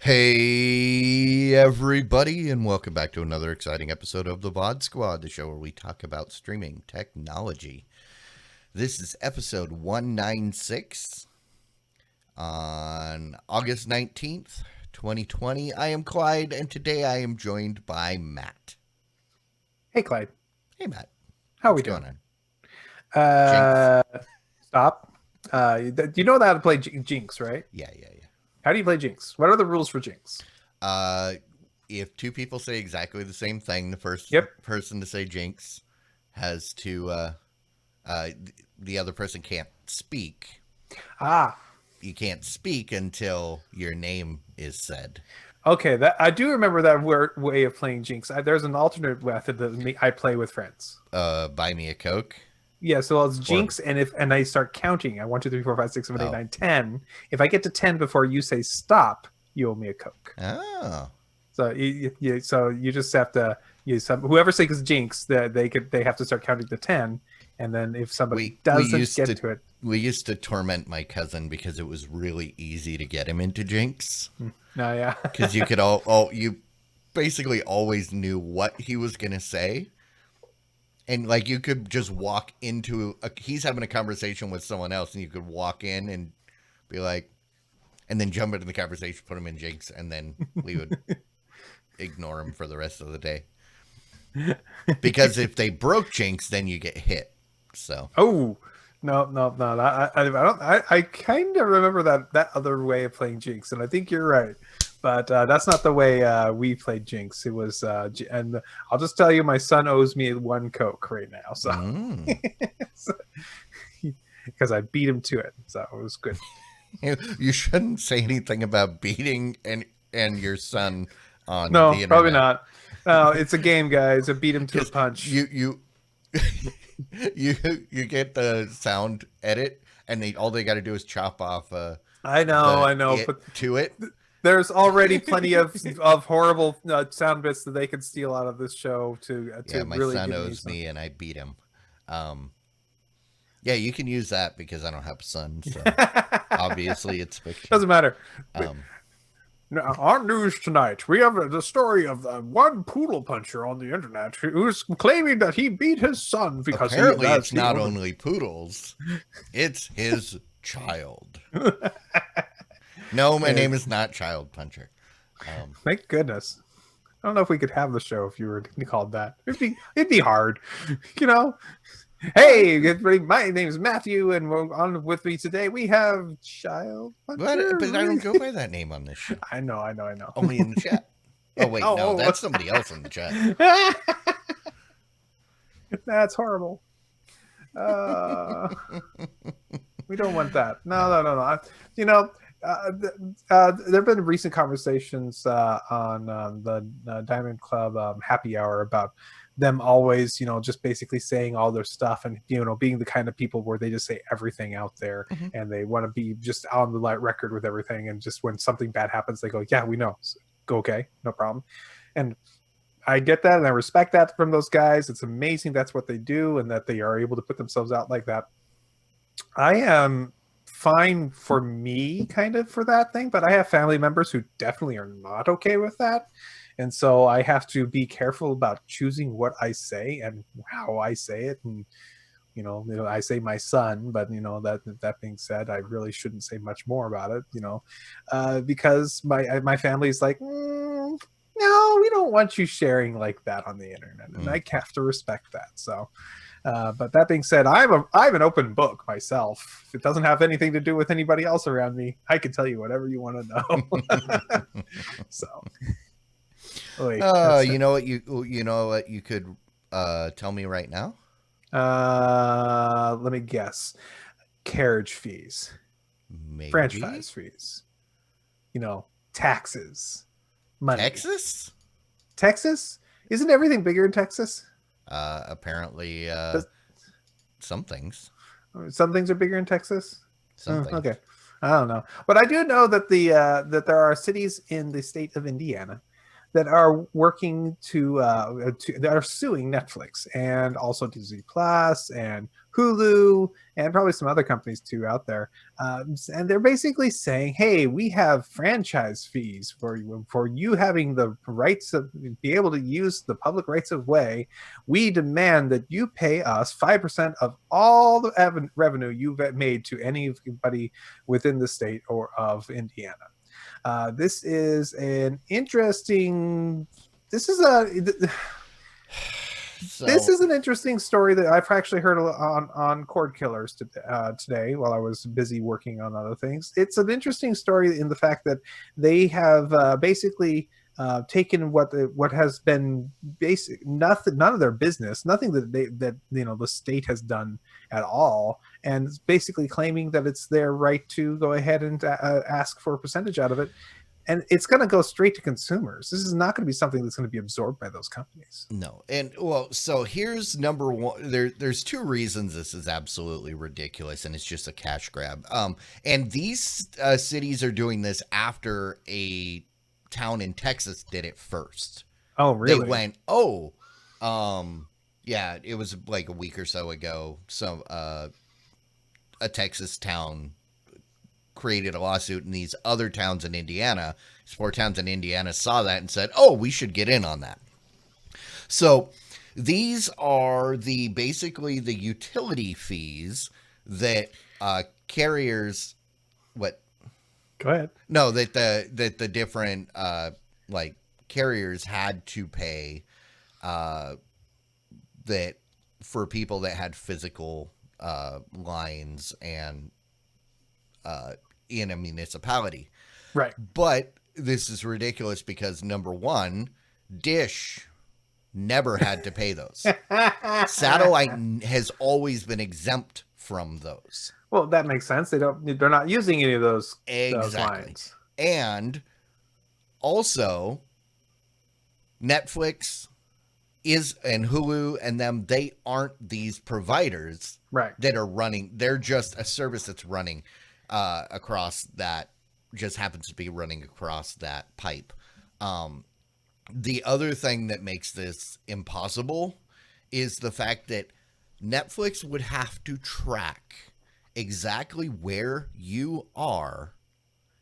Hey everybody, and welcome back to another exciting episode of the VOD Squad, the show where we talk about streaming technology. This is episode 196 on August 19th, 2020. I am Clyde, and today I am joined by Matt. Hey, Clyde. Hey, Matt. How are What's we doing? Stop. You know how to play Jinx, right? Yeah. How do you play Jinx? What are the rules for Jinx? If two people say exactly the same thing, the first person to say Jinx has to, the other person can't speak. You can't speak until your name is said. Okay, I do remember that way of playing Jinx. There's an alternate method that I play with friends. Buy me a Coke? Yeah, so it's Jinx, and I start counting. 1, 2, 3, 4, 5, 6, 7, 8, 9, 10. If I get to 10 before you say stop, you owe me a Coke. Oh. So you just have to whoever says Jinx, they have to start counting to 10, and then if somebody doesn't get to it. We used to torment my cousin because it was really easy to get him into Jinx. No, yeah. Because you could you basically always knew what he was gonna say. And, like, you could just walk into he's having a conversation with someone else, and you could walk in and be like, and then jump into the conversation, put him in Jinx, and then we would ignore him for the rest of the day. Because if they broke Jinx, then you get hit. So. Oh, no. I kind of remember that other way of playing Jinx, and I think you're right. But that's not the way we played Jinx. It was, and I'll just tell you, my son owes me 1 Coke right now. So, because I beat him to it, so it was good. You shouldn't say anything about beating and your son on the internet. Probably not. No, it's a game, guys. I beat him to a punch. You get the sound edit, and all they got to do is chop off. I know, but to it. There's already plenty of horrible sound bits that they could steal out of this show to my really son owes me, and I beat him. Yeah, you can use that because I don't have a son, so obviously it's fiction. Doesn't matter. Now, on news tonight, we have the story of one poodle puncher on the internet who's claiming that he beat his son because apparently it's not only poodles, it's his child. No, my name is not Child Puncher. Thank goodness. I don't know if we could have the show if you were called that. It'd be hard, you know. Hey, my name is Matthew, and on with me today we have Child Puncher. But I don't go by that name on this show. I know. Only in the chat. Oh wait, no, that's somebody else in the chat. That's horrible. We don't want that. No. You know. There have been recent conversations on the Diamond Club happy hour about them always, just basically saying all their stuff and, being the kind of people where they just say everything out there, and they want to be just on the light record with everything. And just when something bad happens, they go, yeah, we know. So, go, okay, no problem. And I get that, and I respect that from those guys. It's amazing that's what they do, and that they are able to put themselves out like that. I am fine for me kind of for that thing, but I have family members who definitely are not okay with that, and so I have to be careful about choosing what I say and how I say it. And I say my son, but that being said, I really shouldn't say much more about it, because my family's like, no, we don't want you sharing like that on the internet, and I have to respect that. So but that being said, I'm an open book myself. If it doesn't have anything to do with anybody else around me, I can tell you whatever you want to know. So, you know what you could tell me right now? Let me guess. Carriage fees, Maybe. franchise fees. taxes, money. Texas? Texas? Isn't everything bigger in Texas? Apparently, Does, some things. some things are bigger in Texas. Some things. Okay, I don't know, but I do know that that there are cities in the state of Indiana that are working that are suing Netflix and also Disney Plus and Hulu and probably some other companies too out there. And they're basically saying, "Hey, we have franchise fees for you having the rights of be able to use the public rights of way. We demand that you pay us 5% of all the revenue you've made to anybody within the state or of Indiana." This is an interesting. This is a. This So, is an interesting story that I've actually heard on Cord Killers today while I was busy working on other things. It's an interesting story in the fact that they have basically taken what has been basic nothing, none of their business, nothing that the state has done at all, and basically claiming that it's their right to go ahead and ask for a percentage out of it, and it's going to go straight to consumers. This is not going to be something that's going to be absorbed by those companies. no. And well, so here's number one. There's two reasons this is absolutely ridiculous and it's just a cash grab. And these cities are doing this after a town in Texas did it first. Oh, They really? went, yeah, it was like a week or so ago. So, a Texas town created a lawsuit, and these other towns in Indiana, four towns in Indiana, saw that and said, "Oh, we should get in on that." So these are basically the utility fees that carriers what Go ahead. no that the different like carriers had to pay that for people that had physical lines and in a municipality. Right. But this is ridiculous because number one, Dish never had to pay those. Satellite has always been exempt from those. Well, that makes sense. They're not using any of those Exactly. lines. And also, Netflix and Hulu and them, they aren't these providers Right. that are running. They're just a service that's running across that, just happens to be running across that pipe. The other thing that makes this impossible is the fact that Netflix would have to track exactly where you are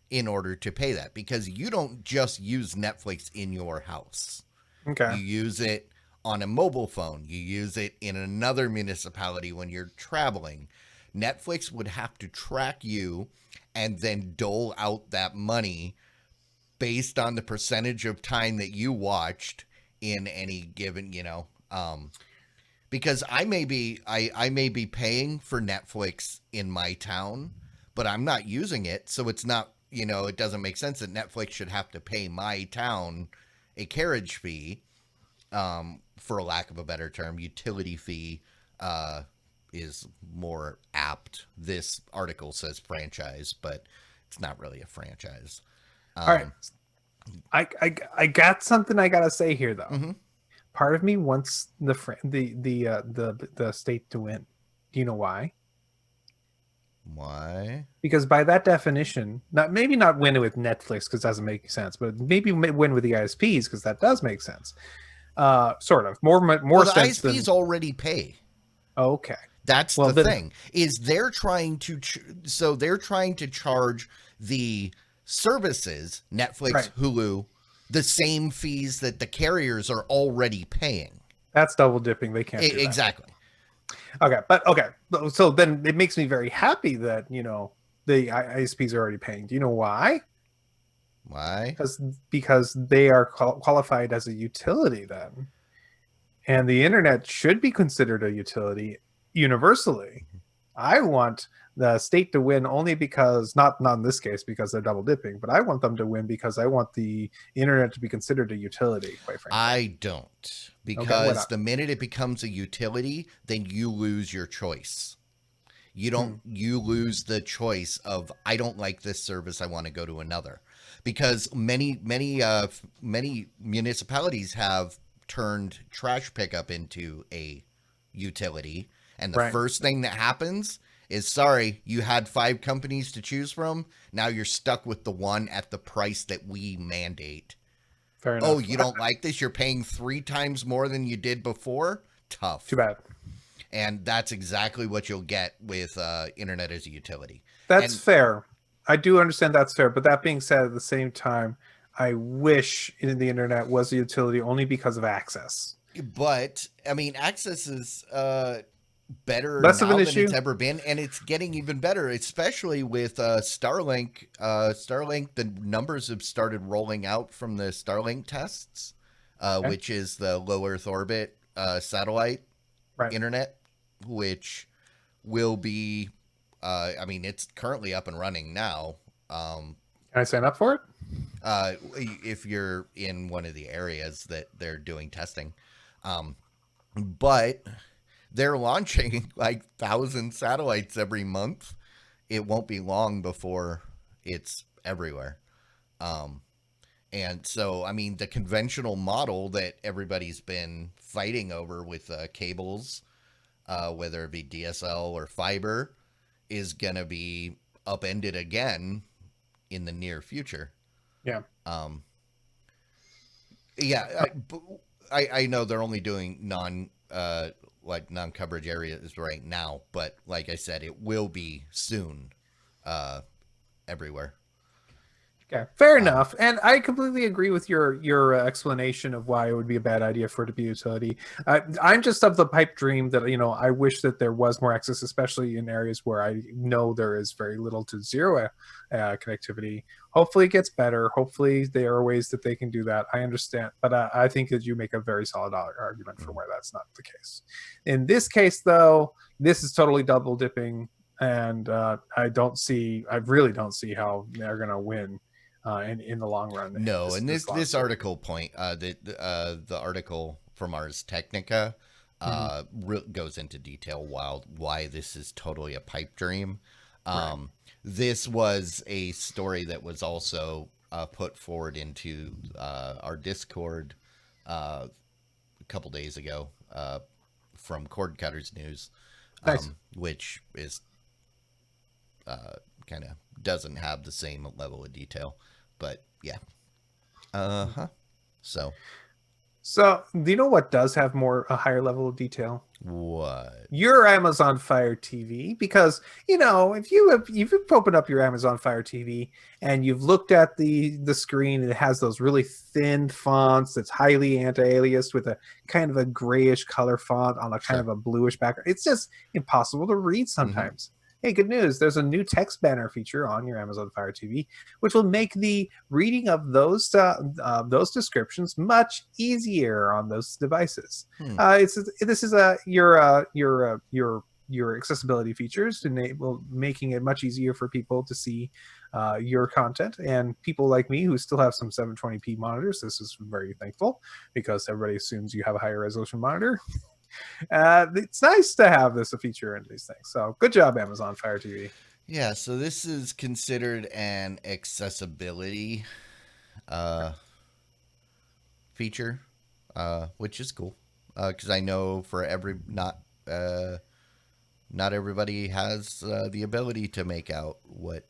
in order to pay that, because you don't just use Netflix in your house. Okay. You use it on a mobile phone. You use it in another municipality when you're traveling. Netflix would have to track you and then dole out that money based on the percentage of time that you watched in any given, because I may be paying for Netflix in my town, but I'm not using it, so it's not, it doesn't make sense that Netflix should have to pay my town a carriage fee, for lack of a better term. Utility fee is more apt. This article says franchise, but it's not really a franchise. All right. I got something I gotta say here though. Mm-hmm. Part of me wants the state to win. Do you know why? Why? Because by that definition, maybe not win with Netflix because it doesn't make sense, but maybe win with the ISPs because that does make sense. Sort of more Well, the sense ISPs already pay. Oh, okay. That's the thing, is they're trying to they're trying to charge the services, Netflix, right, Hulu, the same fees that the carriers are already paying. That's double dipping. They can't do that. Exactly. Okay, so then it makes me very happy that the ISPs are already paying. Do you know why? Why? Because they are qualified as a utility then, and the internet should be considered a utility universally. I want the state to win only because not in this case because they're double dipping, but I want them to win because I want the internet to be considered a utility, quite frankly. I don't, because the minute it becomes a utility, then you lose your choice. Hmm. You lose the choice of, I don't like this service, I want to go to another, because many municipalities have turned trash pickup into a utility, and the Right. first thing that happens is, sorry, you had 5 companies to choose from, now you're stuck with the one at the price that we mandate. Fair Oh, enough. you don't like this? You're paying 3 times more than you did before? Too Tough. bad. And that's exactly what you'll get with internet as a utility. That's And fair. I do understand that's fair. But that being said, at the same time, I wish the internet was a utility only because of access. but I mean, access is better Less of an now than it's issue. ever been, and it's getting even better, especially with Starlink. Starlink, the numbers have started rolling out from the Starlink tests, Okay. which is the low Earth orbit satellite Right. internet, which will be, I mean, it's currently up and running now. Um, Can I sign up for it? if you're in one of the areas that they're doing testing. Um, but they're launching like 1,000 satellites every month. It won't be long before it's everywhere. Um, and so, I mean, the conventional model that everybody's been fighting over with cables, whether it be DSL or fiber, is going to be upended again in the near future. Yeah. Um, yeah, I know they're only doing like non coverage areas right now, but like I said, it will be soon, uh, everywhere. Okay, fair Um, enough, and I completely agree with your explanation of why it would be a bad idea for it to be utility. I'm just of the pipe dream that I wish that there was more access, especially in areas where I know there is very little to zero connectivity. Hopefully, it gets better. Hopefully, there are ways that they can do that. I understand, but I think that you make a very solid argument for why that's not the case. In this case, though, this is totally double dipping, and I really don't see how they're going to win in the long run. no, This and this this lawsuit. article point, the article from Ars Technica, Hmm. goes into detail why this is totally a pipe dream. Right. Um, this was a story that was also put forward into our Discord a couple days ago, from Cord Cutters News, Nice. which is kind of doesn't have the same level of detail. But yeah. Uh huh. So So, do you know what does have a higher level of detail? what? Your Amazon Fire TV, because if you've opened up your Amazon Fire TV and you've looked at the screen and it has those really thin fonts that's highly anti-aliased with a kind of a grayish color font on a kind Sure. of a bluish background, it's just impossible to read Mm-hmm. sometimes. Hey, good news. There's a new text banner feature on your Amazon Fire TV, which will make the reading of those descriptions much easier on those devices. Hmm. It's this is your accessibility features enable making it much easier for people to see your content, and people like me who still have some 720p monitors. This is very thankful because everybody assumes you have a higher resolution monitor. It's nice to have this a feature in these things. So good job, Amazon Fire TV. Yeah. So this is considered an accessibility uh, feature, which is cool, because I know for uh, not everybody has the ability to make out what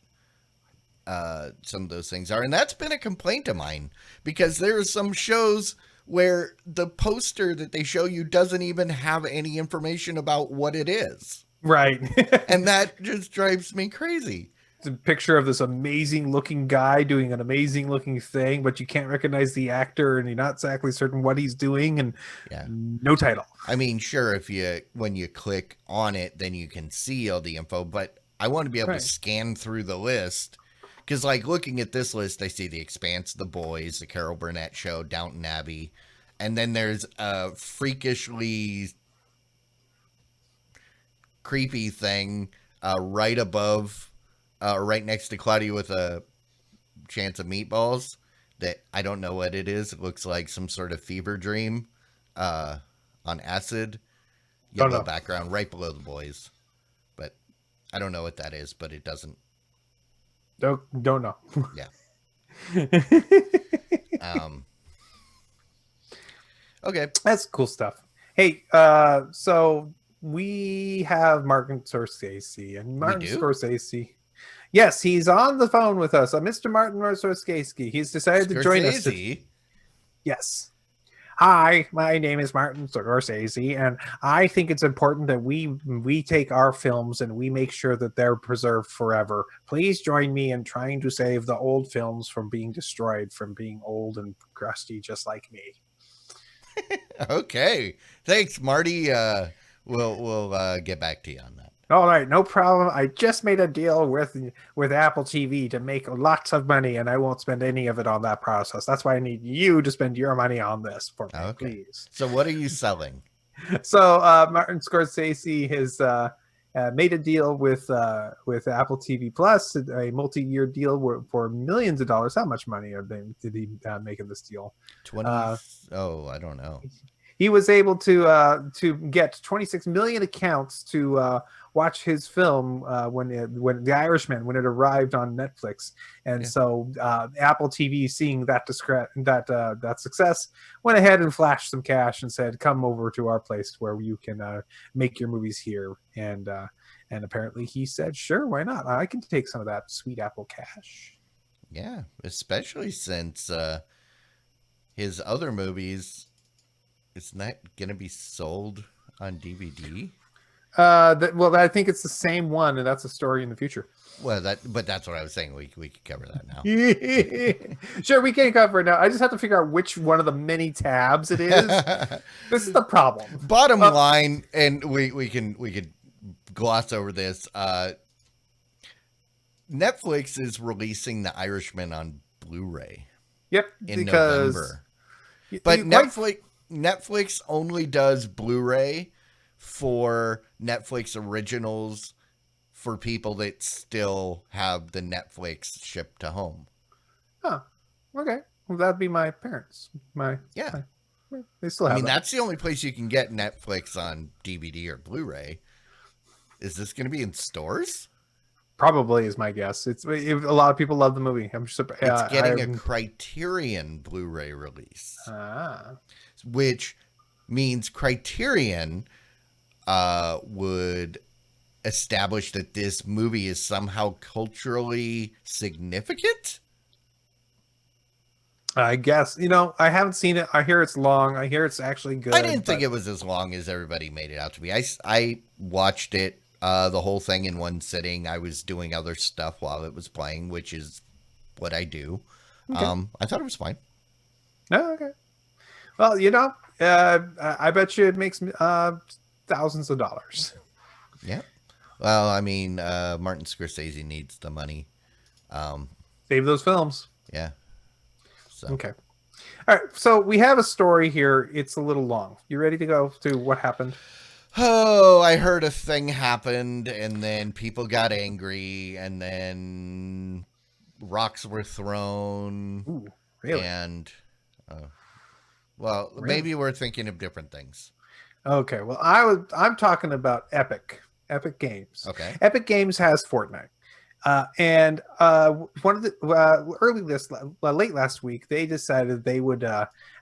some of those things are, and that's been a complaint of mine, because there are some shows where the poster that they show you doesn't even have any information about what it is, Right. and that just drives me crazy. It's a picture of this amazing looking guy doing an amazing looking thing, but you can't recognize the actor and you're not exactly certain what he's doing, and Yeah. no title. I mean, sure, if you when you click on it, then you can see all the info, but I want to be able to Right. scan through the list, because, like, looking at this list, I see The Expanse, The Boys, The Carol Burnett Show, Downton Abbey, and then there's a freakishly creepy thing right above, right next to Claudia with a chance of meatballs that I don't know what it is. It looks like some sort of fever dream uh, on acid. Don't Yellow know. background right below The Boys. But I don't know what that is, but it doesn't. Don't know. Yeah. Um. Okay. That's cool stuff. Hey, so we have Martin Scorsese, and We Martin do. Scorsese. Yes, he's on the phone with us. Mr. Martin Scorsese. He's decided to join us. Scorsese. Yes. Hi, my name is Martin Scorsese, and I think it's important that we take our films and we make sure that they're preserved forever. Please join me in trying to save the old films from being destroyed, from being old and crusty, just like me. Okay. Thanks, Marty. We'll get back to you on that. All right, no problem. I just made a deal with Apple TV to make lots of money, and I won't spend any of it on that process. That's why I need you to spend your money on this for me, Okay. please. So what are you selling? So Martin Scorsese has made a deal with Apple TV Plus, a multi-year deal for millions of dollars. How much money did he make in this deal? 20. Uh, Oh, I don't know. he was able to get 26 million accounts to watch his film when The Irishman, when it arrived on Netflix, and Yeah. so Apple TV, seeing that that success, went ahead and flashed some cash and said, "Come over to our place where you can make your movies here." And apparently he said, "Sure, why not? I can take some of that sweet Apple cash." Yeah, especially since his other movies, it's not gonna be sold on DVD. Well, I think it's the same one, and that's a story in the future. Well, but that's what I was saying. We could cover that now. Sure, we can cover it now. I just have to figure out which one of the many tabs it is. This is the problem. Bottom line, and we could gloss over this. Netflix is releasing The Irishman on Blu-ray Yep, in because November, but Netflix only does Blu-ray for Netflix originals for people that still have the Netflix shipped to home. Oh, okay. Well, that'd be my parents. They still have. I mean, that's the only place you can get Netflix on DVD or Blu-ray. Is this going to be in stores? Probably is my guess. A lot of people love the movie. I'm surprised. It's getting a Criterion Blu-ray release, which means Criterion would establish that this movie is somehow culturally significant. I guess. I haven't seen it. I hear it's long. I hear it's actually good. I didn't think it was as long as everybody made it out to be. I watched it the whole thing in one sitting. I was doing other stuff while it was playing, which is what I do. Okay. I thought it was fine. Oh, okay. Well, I bet you it makes thousands of dollars. Yeah. Well, I mean, Martin Scorsese needs the money. Save those films. Yeah. So. Okay. All right. So we have a story here. It's a little long. You ready to go to what happened? Oh, I heard a thing happened, and then people got angry, and then rocks were thrown. Ooh, really? And, really? Maybe we're thinking of different things. Okay. Well, I'm talking about Epic Games. Okay. Epic Games has Fortnite. And one of the late last week, they decided they would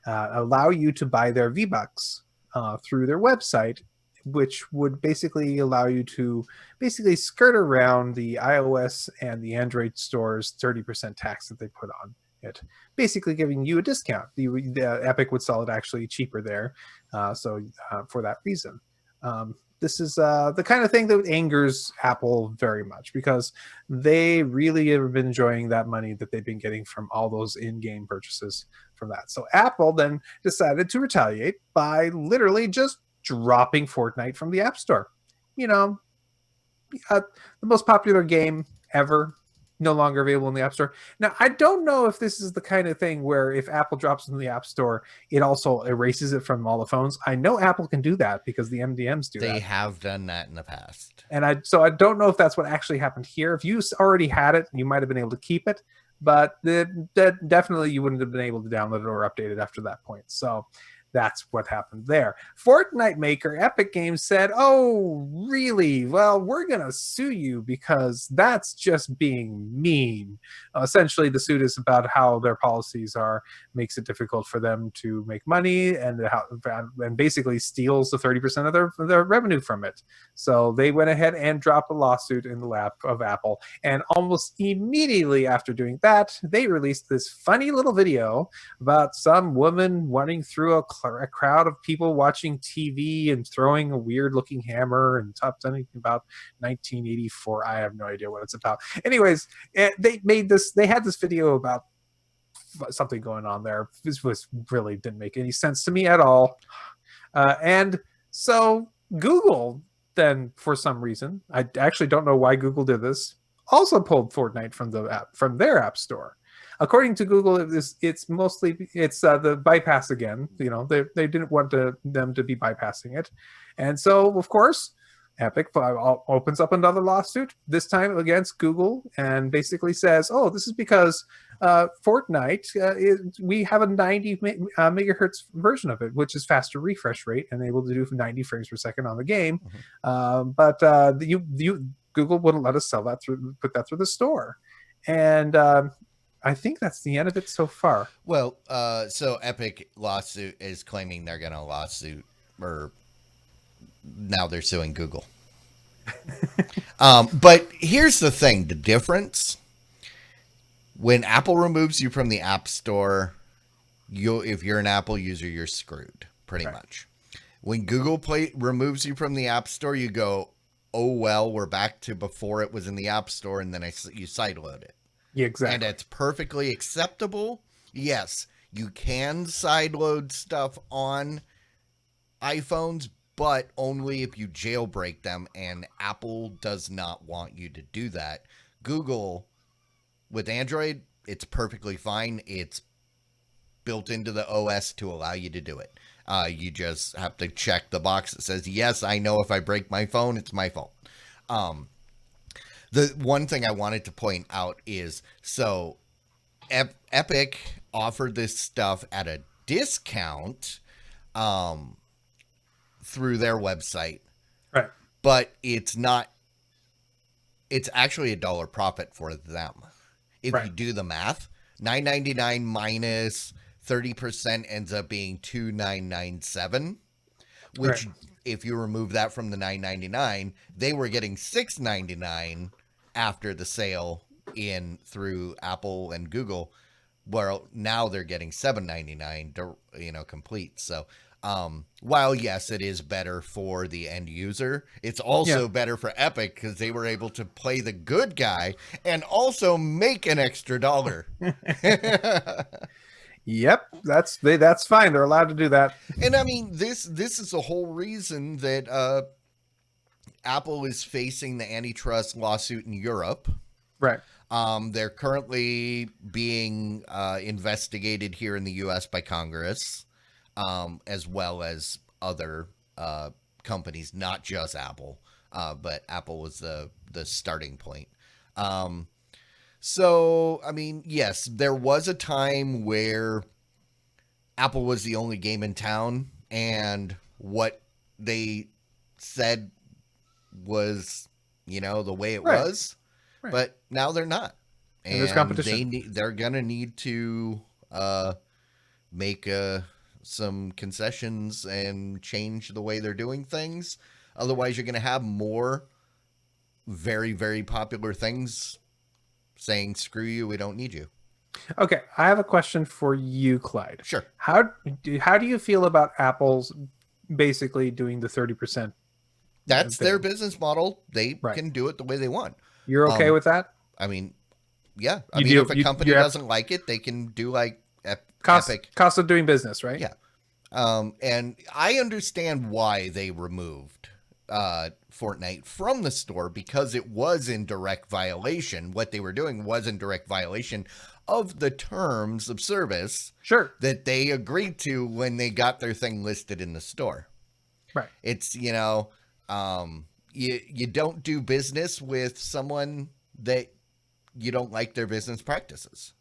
allow you to buy their V-Bucks through their website, which would basically allow you to basically skirt around the iOS and the Android stores 30% tax that they put on it, basically giving you a discount. The Epic would sell it actually cheaper there, so for that reason. This is the kind of thing that angers Apple very much, because they really have been enjoying that money that they've been getting from all those in-game purchases from that. So Apple then decided to retaliate by literally just dropping Fortnite from the App Store. The most popular game ever, no longer available in the App Store. Now, I don't know if this is the kind of thing where if Apple drops it in the App Store, it also erases it from all the phones. I know Apple can do that because the MDMs do that. They have done that in the past. And I don't know if that's what actually happened here. If you already had it, you might have been able to keep it, but definitely you wouldn't have been able to download it or update it after that point. So That's what happened there. Fortnite maker Epic Games said, "Oh, really? Well, we're going to sue you because that's just being mean." Essentially, the suit is about how their policies are makes it difficult for them to make money, and basically steals the 30% of their revenue from it. So they went ahead and dropped a lawsuit in the lap of Apple. And almost immediately after doing that, they released this funny little video about some woman running through a crowd of people watching TV and throwing a weird looking hammer and something about 1984. I have no idea what it's about. Anyways, they had this video about something going on there. This was really didn't make any sense to me at all. And so Google then, for some reason, I actually don't know why Google did this, also pulled Fortnite from their app store. According to Google, it's mostly the bypass again. They didn't want them to be bypassing it, and so of course Epic opens up another lawsuit, this time against Google, and basically says, "Oh, this is because Fortnite, we have a 90 megahertz version of it, which is faster refresh rate and able to do 90 frames per second on the game. But Google wouldn't let us put that through the store." And I think that's the end of it so far. Well, so Epic lawsuit is claiming they're going to lawsuit, or now they're suing Google. But here's the thing, the difference. When Apple removes you from the App Store, if you're an Apple user, you're screwed, pretty much. When Google Play removes you from the App Store, you go, "Oh, well, we're back to before it was in the App Store," and then you sideload it. Yeah, exactly. And it's perfectly acceptable. Yes, you can sideload stuff on iPhones, but only if you jailbreak them, and Apple does not want you to do that. Google, with Android, it's perfectly fine. It's built into the OS to allow you to do it. You just have to check the box that says, "Yes, I know if I break my phone, it's my fault." The one thing I wanted to point out is, so Epic offered this stuff at a discount through their website. Right. But it's actually $1 profit for them. If you do the math, $9.99 minus 30% ends up being $2,997, which if you remove that from the $9.99, they were getting $6.99 after the sale through Apple and Google. Well, now they're getting $7.99 complete. So while yes, it is better for the end user, it's also better for Epic because they were able to play the good guy and also make an extra $1. Yep, that's fine. They're allowed to do that. And I mean, this is the whole reason that Apple is facing the antitrust lawsuit in Europe. Right. They're currently being investigated here in the U.S. by Congress, as well as other companies, not just Apple, but Apple was the starting point. So, I mean, yes, there was a time where Apple was the only game in town, and what they said was, the way it was. Right. But now they're not. And there's competition. They're going to need to make some concessions and change the way they're doing things. Otherwise, you're going to have more very, very popular things saying, "Screw you, we don't need you." Okay, I have a question for you, Clyde. Sure. How do you feel about Apple's basically doing the 30%? That's their business model. They can do it the way they want. You're okay with that? I mean, yeah. If a company doesn't like it, they can do like Epic. Cost of doing business, right? Yeah. And I understand why they removed Fortnite from the store, because it was in direct violation. What they were doing was in direct violation of the terms of service that they agreed to when they got their thing listed in the store. Right. It's, you don't do business with someone that you don't like their business practices.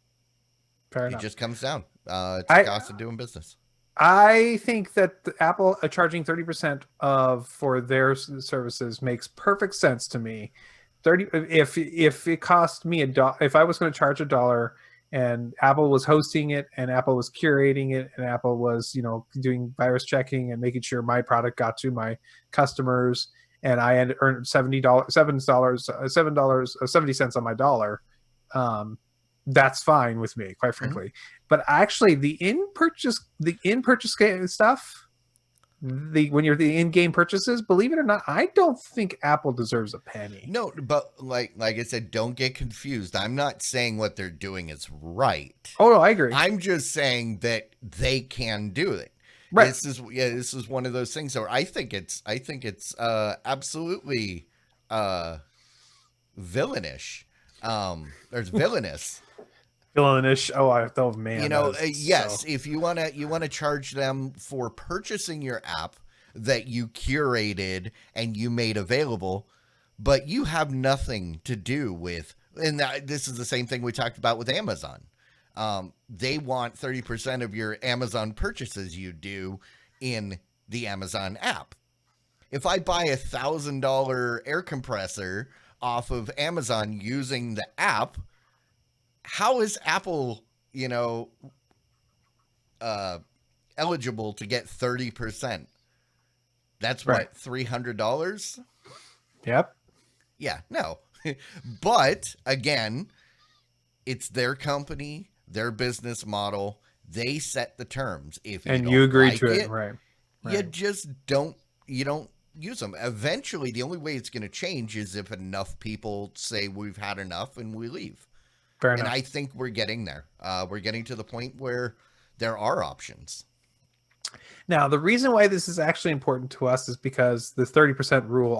Fair enough. It just comes down. It's the cost of doing business. I think that Apple charging 30% of for their services makes perfect sense to me. 30 if it cost me if I was going to charge $1 and Apple was hosting it and Apple was curating it and Apple was, doing virus checking and making sure my product got to my customers and I had earned $7 70 cents on my dollar, um, that's fine with me, quite Mhm. frankly. But actually, the in purchase stuff, when you're the in-game purchases, believe it or not, I don't think Apple deserves a penny. No, but like I said, don't get confused. I'm not saying what they're doing is right. Oh no, I agree. I'm just saying that they can do it. Right. This is one of those things where I think it's absolutely uh villainish. There's villainous. Villainish. Oh man, that is so. Yes, if you want to charge them for purchasing your app that you curated and you made available, but you have nothing to do with. And this is the same thing we talked about with Amazon. They want 30% of your Amazon purchases you do in the Amazon app. If I buy $1,000 air compressor off of Amazon using the app, how is Apple, uh, eligible to get 30%? That's Right. what, $300? Yep. Yeah, no. But again, it's their company, their business model. They set the terms. If you And you don't agree like to it, it, right? you Right. just don't use them. Eventually, the only way it's going to change is if enough people say we've had enough and we leave. Fair And enough. I think we're getting there. We're getting to the point where there are options. Now, the reason why this is actually important to us is because the 30% rule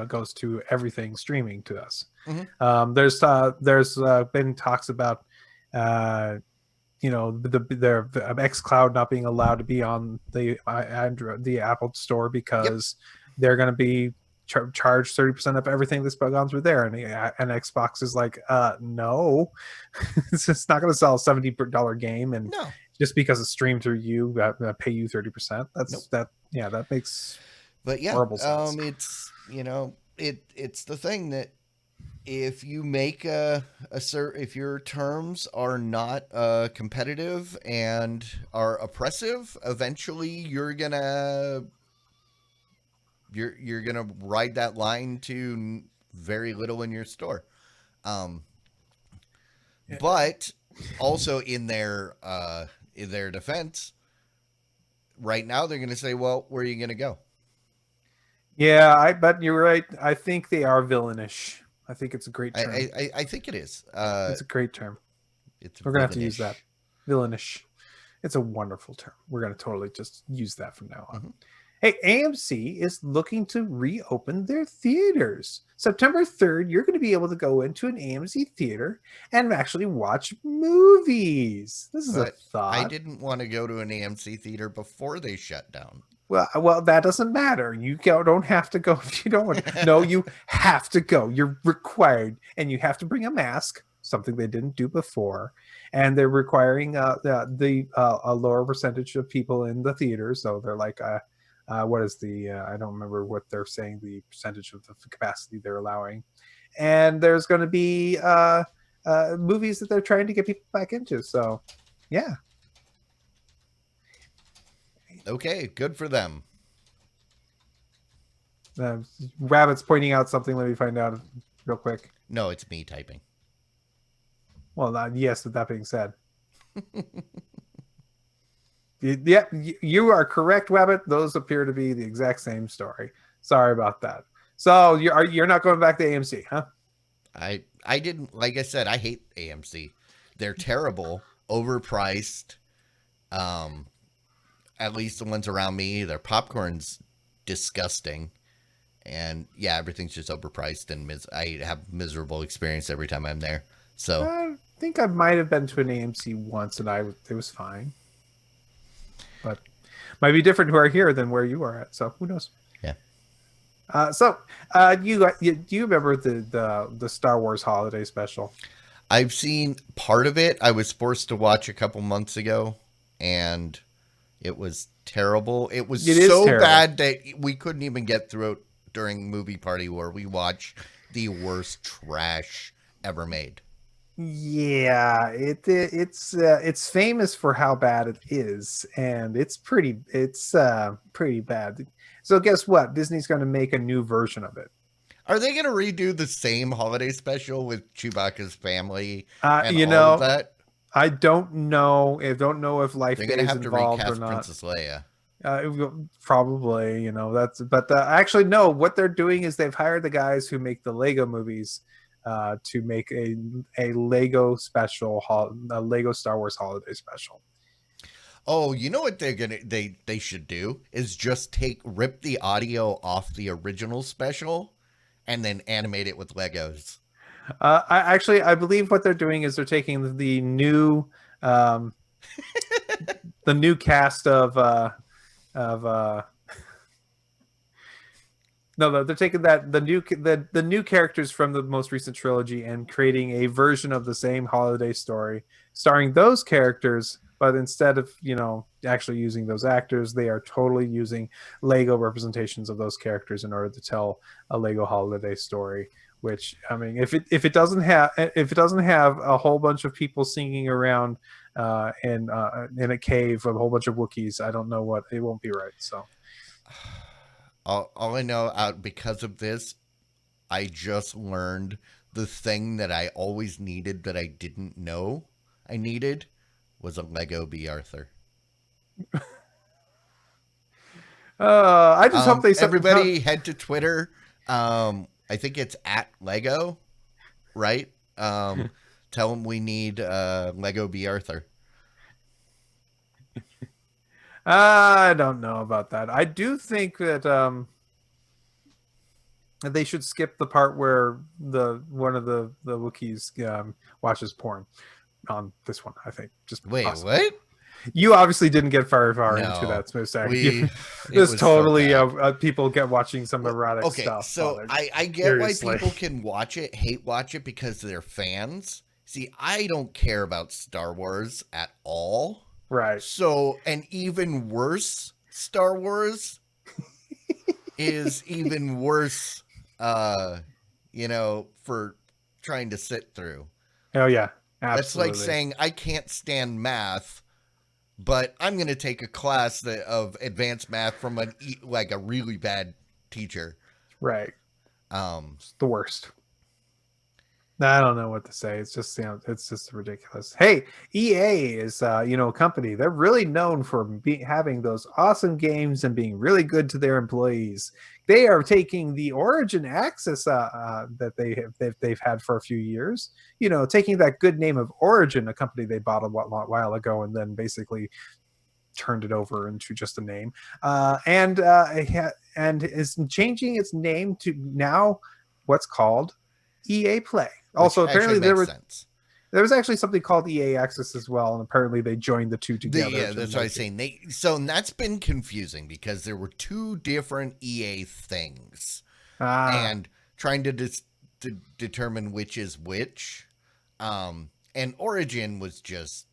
goes to everything streaming to us. Mm-hmm. There's been talks about uh, their X Cloud not being allowed to be on the Android, the Apple Store, Yep. because they're going to be charged 30% of everything that's gone through there, and Xbox is like, no, it's just not going to sell a $70 game, and No. just because it's streamed through you, pay you 30%. Nope. That makes But yeah, horrible sense. it's it's the thing that if you make if your terms are not competitive and are oppressive, eventually you're gonna ride that line to very little in your store. Um, but also in their defense, right now they're gonna say, well, where are you gonna go? Yeah, but you're right. I think they are villainish. I think it's a great I term. I think it is. It's a great term. It's We're gonna have to use that. villainish. Villainish. It's a wonderful term. We're gonna totally just use that from now on. Hmm. Hey, AMC is looking to reopen their theaters. September 3rd, you're going to be able to go into an AMC theater and actually watch movies. This is a But I thought. didn't want to go to an AMC theater before they shut down. Well, that doesn't matter. Don't have to go if you don't want. No, you have to go. You're required, and you have to bring a mask, something they didn't do before. And they're requiring a lower percentage of people in the theater. So they're like, what is the? I don't remember what they're saying. The percentage of the capacity they're allowing, and there's going to be movies that they're trying to get people back into. So, yeah. Okay, good for them. Uh, Rabbit's pointing out something. Let me find out real quick. No, it's me typing. Well, yes, with that being said. Yeah, you are correct, Rabbit. Those appear to be the exact same story. Sorry about that. So you're not going back to AMC, huh? I didn't, like I said, I hate AMC. They're terrible, overpriced. Um, at least the ones around me, their popcorn's disgusting. And yeah, everything's just overpriced, and I have miserable experience every time I'm there. So I think I might have been to an AMC once, and it was fine. But might be different who are here than where you are at. So who knows? yeah, Do you remember the Star Wars holiday special? I've seen part of it. I was forced to watch a couple months ago, and It was terrible. It was It is so terrible. bad that we couldn't even get through it during movie party where we watched the worst trash ever made. Yeah, it's famous for how bad it is, and it's pretty bad. So guess what? Disney's going to make a new version of it. Are they going to redo the same holiday special with Chewbacca's family and You all of know, that? I don't know. I don't know if Life They're Day going to is have to involved or recast not. Princess Leia. Probably, that's. But actually, no. What they're doing is they've hired the guys who make the Lego movies to make a Lego special, a Lego Star Wars holiday special. Oh, you know what they should do is just rip the audio off the original special and then animate it with Legos. I believe what they're doing is they're taking um, the new cast of no, they're taking the new characters from the most recent trilogy and creating a version of the same holiday story starring those characters, but instead of actually using those actors, they are totally using Lego representations of those characters in order to tell a Lego holiday story. Which, I mean, if it doesn't have a whole bunch of people singing around in a cave with a whole bunch of Wookiees, I don't know what it won't be right. So All I know out because of this, I just learned the thing that I always needed that I didn't know I needed was a Lego B. Arthur. I just hope they somehow. Everybody head to Twitter. I think it's at Lego, right? Tell them we need Lego B. Arthur. I don't know about that. I do think that they should skip the part where the one of the Wookiees watches porn on this one. I think just Wait, possibly. what? You obviously didn't get very far into No, that, Smooth Sack. we. It There's was so totally bad. people get watching some Well, erotic okay, stuff. so I get why Seriously. people can hate watch it because they're fans. See, I don't care about Star Wars at all. Right. So, and even worse, Star Wars is even worse, uh, for trying to sit through. Oh yeah, That's like absolutely. saying I can't stand math, but I'm going to take a class of advanced math from like a really bad teacher. Right. Um, It's the worst. I don't know what to say. It's just it's just ridiculous. Hey, EA is a company. They're really known for having those awesome games and being really good to their employees. They are taking the Origin access that they've had for a few years. Taking that good name of Origin, a company they bought a while ago, and then basically turned it over into just a name, and is changing its name to now what's called EA Play. which Also, actually apparently there makes was sense. there was actually something called EA Access as well, and apparently they joined the two together Yeah, to that's what I make was it. saying. So that's been confusing because there were two different EA things, Ah, and trying to determine which is which. And Origin was just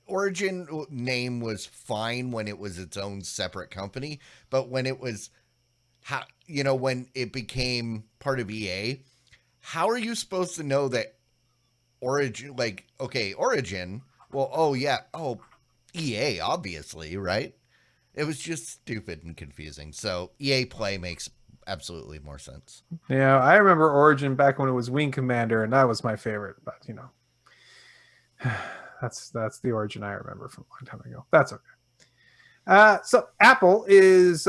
Origin name was fine when it was its own separate company, but when it was when it became part of EA, how are you supposed to know that Origin, like, okay, Origin, well, oh yeah, oh, EA, obviously, right? It was just stupid and confusing. So EA Play makes absolutely more sense. yeah, I remember Origin back when it was Wing Commander, and that was my favorite. But that's the Origin I remember from a long time ago. That's okay. So Apple is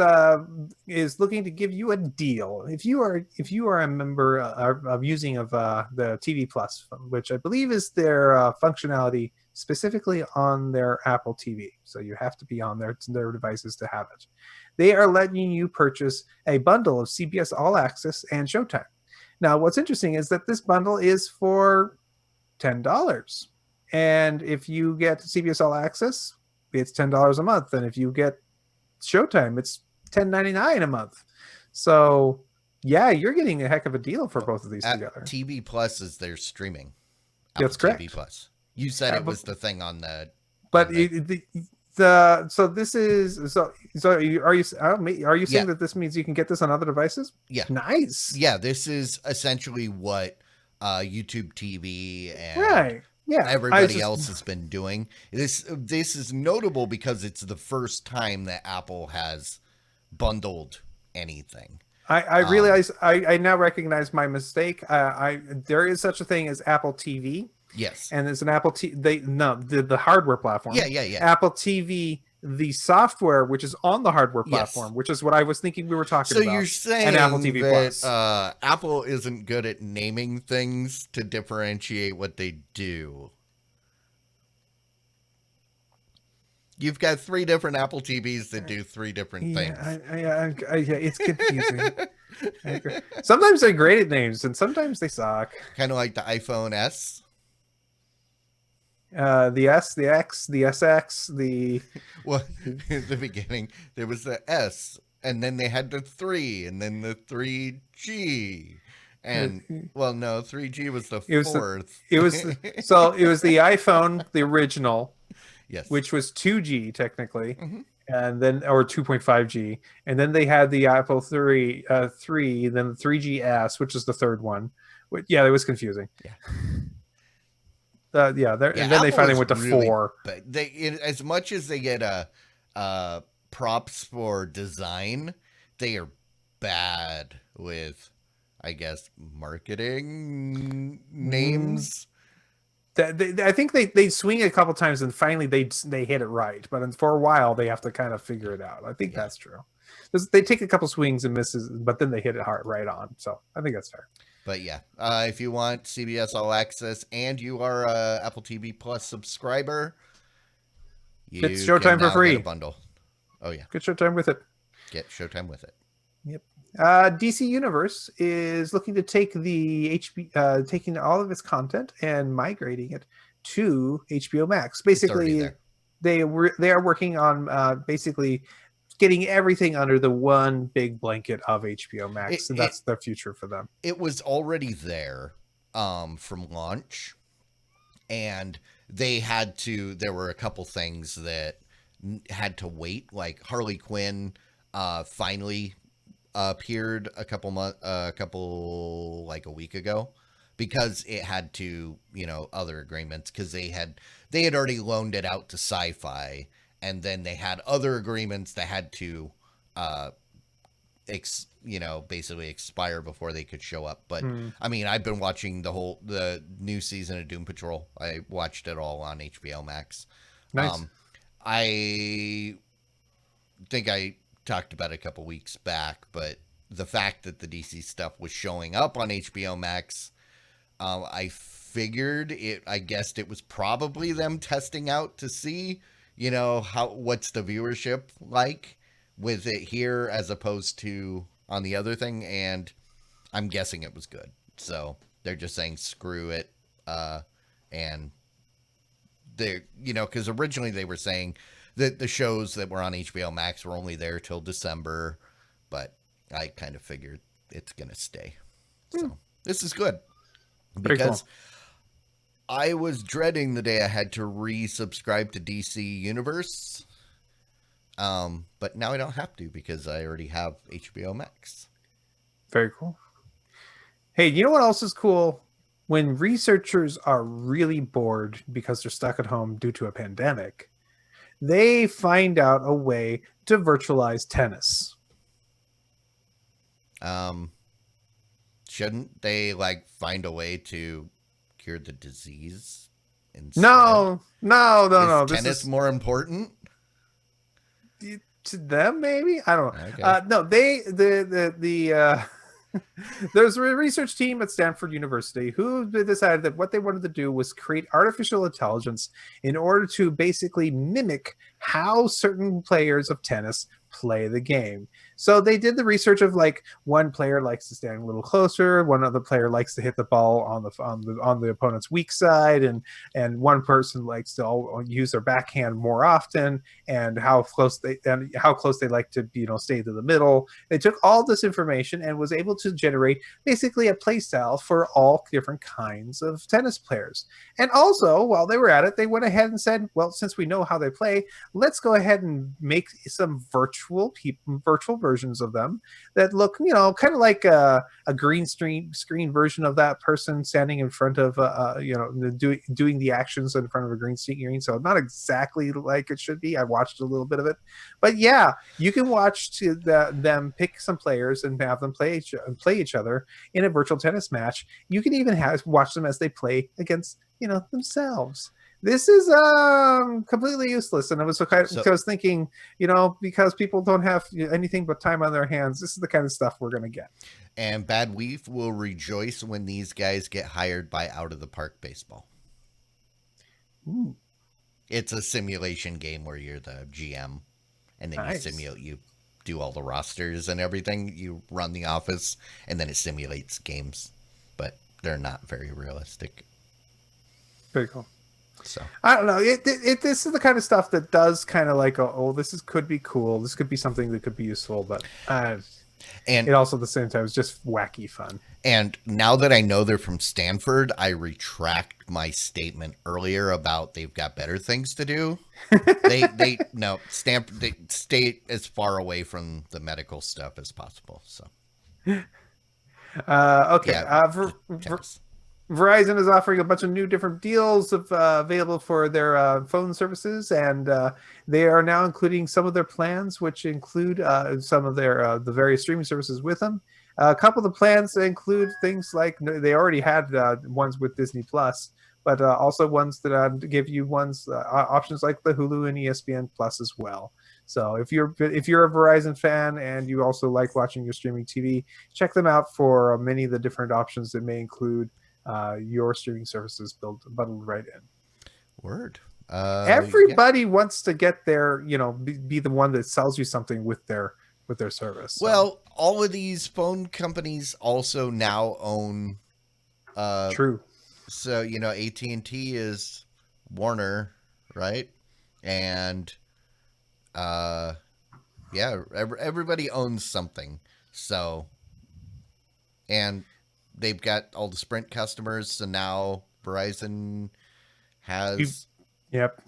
looking to give you a deal if you are a member of using of the TV Plus, which I believe is their functionality specifically on their Apple TV. So you have to be on their devices to have it. They are letting you purchase a bundle of CBS All Access and Showtime. Now, what's interesting is that this bundle is for $10. And if you get CBS All Access, it's $10 a month. And if you get Showtime, it's $10.99 a month. So yeah, you're getting a heck of a deal for Well, both of these at together. TV Plus is their streaming. Apple That's TV correct. Plus. You said it But was the thing on the but on the So this is so are you Yeah, saying that this means you can get this on other devices? yeah, Nice. yeah. This is essentially what YouTube TV and Right. Yeah. I everybody just else has been doing. This is notable because it's the first time that Apple has bundled anything. I Um, realize I now recognize my mistake. I there is such a thing as Apple TV, yes. and there's an Apple T. They no the hardware Yeah, platform, yeah, yeah. Apple TV, the software which is on the hardware Yes. platform, which is what I was thinking we were talking So you're about, and Apple saying TV that Plus. Apple isn't good at naming things to differentiate what they do. You've got three different Apple TVs that do three different Yeah, things. yeah, it's confusing. I agree. Sometimes they're great at names, and sometimes they suck. Kind of like the iPhone S. The S, the X, the SX, the Well, in the beginning, there was the S, and then they had the 3, and then the 3G. And, well, no, 3G was the it was the fourth. it was the iPhone, the original, Yes. which was 2G technically, Hmm. and then or 2.5G, and then they had the Apple 3, then the 3GS, which is the third one. Yeah, it was confusing. Yeah. Yeah, Yeah, and then they Apple finally is went to really, 4. but as much as they get props for design, they are bad with, I guess, marketing Mm-hmm. names. I think they swing it a couple times and finally they hit it right, but for a while they have to kind of figure it out. I think Yeah. that's true. They take a couple swings and misses, but then they hit it hard right on. So I think that's fair. But yeah, if you want CBS All Access and you are a Apple TV Plus subscriber, It's you can Showtime for now get a free. bundle. Oh yeah, Get Showtime with it. get Showtime with it. Yep. DC Universe is looking to take taking all of its content and migrating it to HBO Max. It's already Basically, there. they are working on basically getting everything under the one big blanket of HBO It Max, and it that's the future for them. it was already there from launch, and they had to. There were a couple things that had to wait, like Harley Quinn finally appeared a couple like a week ago, because it had to, other agreements, because they had already loaned it out to Sci-Fi, and then they had other agreements that had to uh basically expire before they could show up. But Hmm. I mean, I've been watching the new season of Doom Patrol. I watched it all on HBO Max. Nice. um I think I talked about it a couple weeks back, but the fact that the DC stuff was showing up on HBO Max, I figured it. I guessed it was probably them testing out to see, what's the viewership like with it here as opposed to on the other thing, and I'm guessing it was good. So they're just saying screw it, and because originally they were saying that the shows that were on HBO Max were only there till December, but I kind of figured it's gonna stay. Hmm. So this is good Very cool. because I was dreading the day I had to resubscribe to DC Universe. But now I don't have to because I already have HBO Max. Very cool. Hey, you know what else is cool? When researchers are really bored because they're stuck at home due to a pandemic, they find out a way to virtualize tennis. Um, shouldn't they like find a way to cure the disease instead? No. Is tennis more important? To them, maybe I don't know. Okay. No, they there's a research team at Stanford University who decided that what they wanted to do was create artificial intelligence in order to basically mimic how certain players of tennis play the game. So they did the research of like one player likes to stand a little closer, one other player likes to hit the ball on the opponent's weak side, and one person likes to use their backhand more often, and how close they like to stay to the middle. They took all this information and was able to generate basically a play style for all different kinds of tennis players. And also, while they were at it, they went ahead and said, well, since we know how they play, let's go ahead and make some virtual versions of them that look, kind of like a green screen version of that person standing in front of, doing the actions in front of a green screen. So not exactly like it should be. I watched a little bit of it, but yeah, you can watch them pick some players and have them play each other in a virtual tennis match. You can even watch them as they play against themselves. This is completely useless, and I was thinking, because people don't have anything but time on their hands, this is the kind of stuff we're gonna get. And Bad Weef will rejoice when these guys get hired by Out of the Park Baseball. Ooh. It's a simulation game where you're the GM, and then Nice. you do all the rosters and everything. You run the office, and then it simulates games, but they're not very realistic. Very cool. So I don't know. This is the kind of stuff that does kind of like, could be cool. This could be something that could be useful, but and it also at the same time is just wacky fun. And now that I know they're from Stanford, I retract my statement earlier about they've got better things to do. they stay as far away from the medical stuff as possible. So okay. Yeah, Verizon is offering a bunch of new different deals available for their phone services, and they are now including some of their plans, which include some of their the various streaming services with them. A couple of the plans include things like they already had ones with Disney Plus, but also ones that give you options like the Hulu and ESPN Plus as well. So if you're a Verizon fan and you also like watching your streaming TV, check them out for many of the different options that may include your streaming services bundled right in. Word. Everybody wants to get their, be the one that sells you something with their service. So. Well, all of these phone companies also now own. True. So AT&T is Warner, right? And everybody owns something. So, and they've got all the Sprint customers, so now Verizon has. Yep.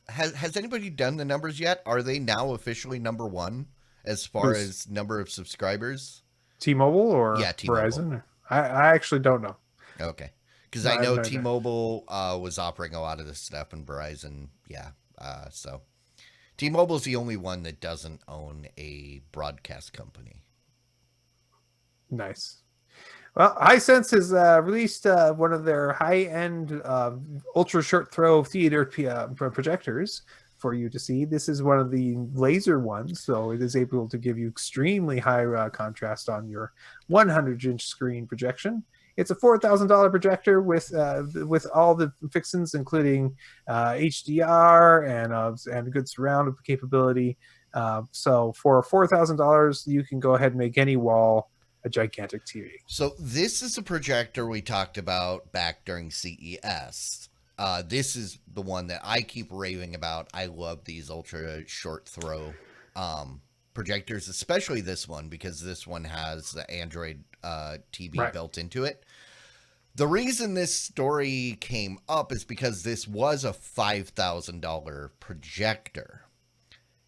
Has anybody done the numbers yet? Are they now officially number one as far as number of subscribers? T-Mobile or T-Mobile. Verizon? I actually don't know. Okay, because I know T-Mobile was offering a lot of this stuff, and Verizon, so T-Mobile is the only one that doesn't own a broadcast company. Nice. Well, Hisense has released one of their high-end ultra short throw theater projectors for you to see. This is one of the laser ones, so it is able to give you extremely high contrast on your 100-inch screen projection. It's a $4,000 projector with all the fixings, including HDR and good surround capability. So for $4,000, you can go ahead and make any wall a gigantic TV. So this is a projector we talked about back during CES. This is the one that I keep raving about. I love these ultra short throw projectors, especially this one, because this one has the Android TV built into it. The reason this story came up is because this was a $5,000 projector.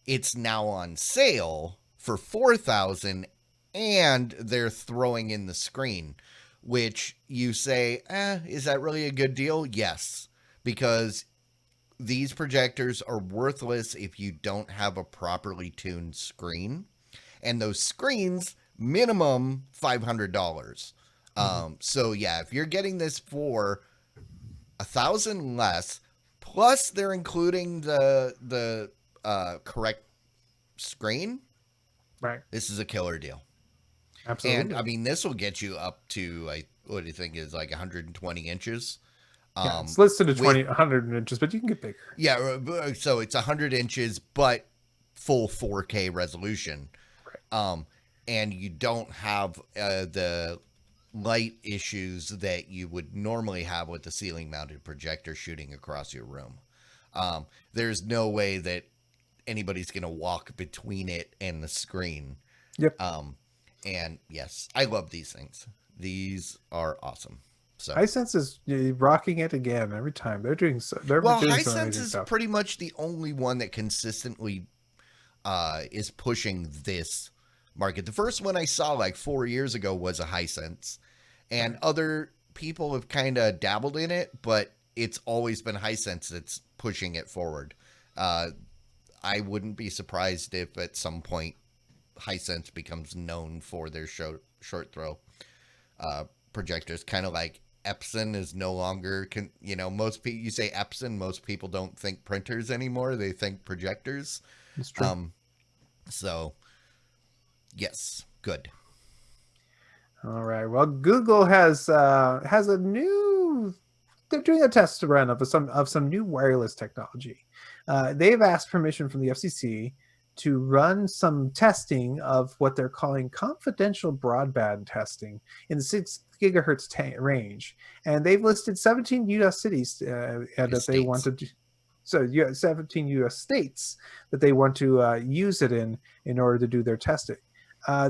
It's now on sale for $4,000, and they're throwing in the screen, which you say, is that really a good deal? Yes, because these projectors are worthless if you don't have a properly tuned screen, and those screens minimum $500. So yeah, if you're getting this for $1,000 less, plus they're including the correct screen, right? This is a killer deal. Absolutely. And I mean, this will get you up to what do you think is like 120 inches? It's listed at 100 inches, but you can get bigger. Yeah, so it's 100 inches, but full 4K resolution. Right. And you don't have the light issues that you would normally have with the ceiling mounted projector shooting across your room. There's no way that anybody's going to walk between it and the screen. Yep. And yes, I love these things. These are awesome. So Hisense is rocking it again every time. They're doing they're well, doing some Hisense amazing is stuff. pretty much the only one that consistently is pushing this market. The first one I saw like 4 years ago was a Hisense, and other people have kind of dabbled in it, but it's always been Hisense that's pushing it forward. I wouldn't be surprised if at some point Hisense becomes known for their short throw projectors, kind of like Epson is no longer most people, you say Epson, most people don't think printers anymore, they think projectors. It's true. So yes, good. All right. Well, Google has a new. They're doing a test run of some new wireless technology. They've asked permission from the FCC to run some testing of what they're calling confidential broadband testing in the 6 gigahertz range, and they've listed 17 U.S. cities that they want to do. So 17 U.S. states that they want to use it in order to do their testing.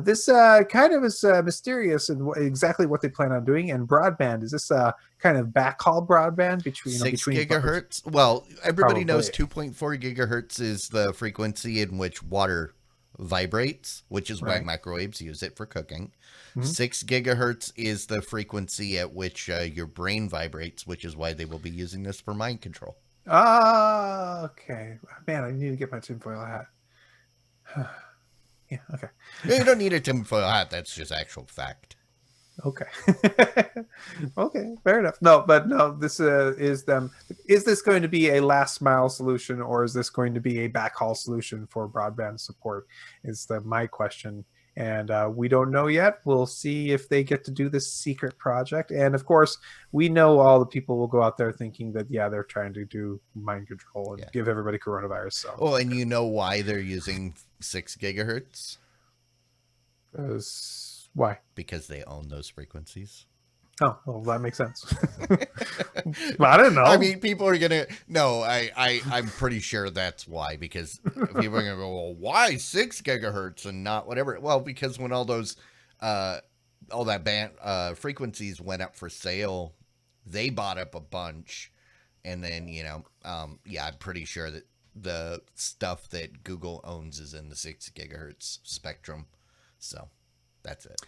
This kind of is mysterious and exactly what they plan on doing. And broadband, is this kind of backhaul broadband between 6 between gigahertz? Well, everybody knows Probably. 2.4 gigahertz is the frequency in which water vibrates, which is why Right. microwaves use it for cooking. Mhm. 6 gigahertz is the frequency at which your brain vibrates, which is why they will be using this for mind control. Ah, okay. Man, I need to get my tinfoil hat. Yeah, okay. You don't need a tinfoil hat. That's just actual fact. Okay. Okay, fair enough. No, but no, this is them. Is this going to be a last mile solution, or is this going to be a backhaul solution for broadband support? Is my question. And we don't know yet. We'll see if they get to do this secret project. And of course, we know all the people will go out there thinking that, yeah, they're trying to do mind control and give everybody coronavirus. So, Oh, and you know why they're using 6 gigahertz? why? Because they own those frequencies. Oh, well, that makes sense. Well, I don't know. I mean, people are gonna. No, I'm pretty sure that's why. Because people are gonna go, well, why 6 gigahertz and not whatever? Well, because when all those, all that band frequencies went up for sale, they bought up a bunch, and then yeah, I'm pretty sure that the stuff that Google owns is in the 6 gigahertz spectrum. So that's it.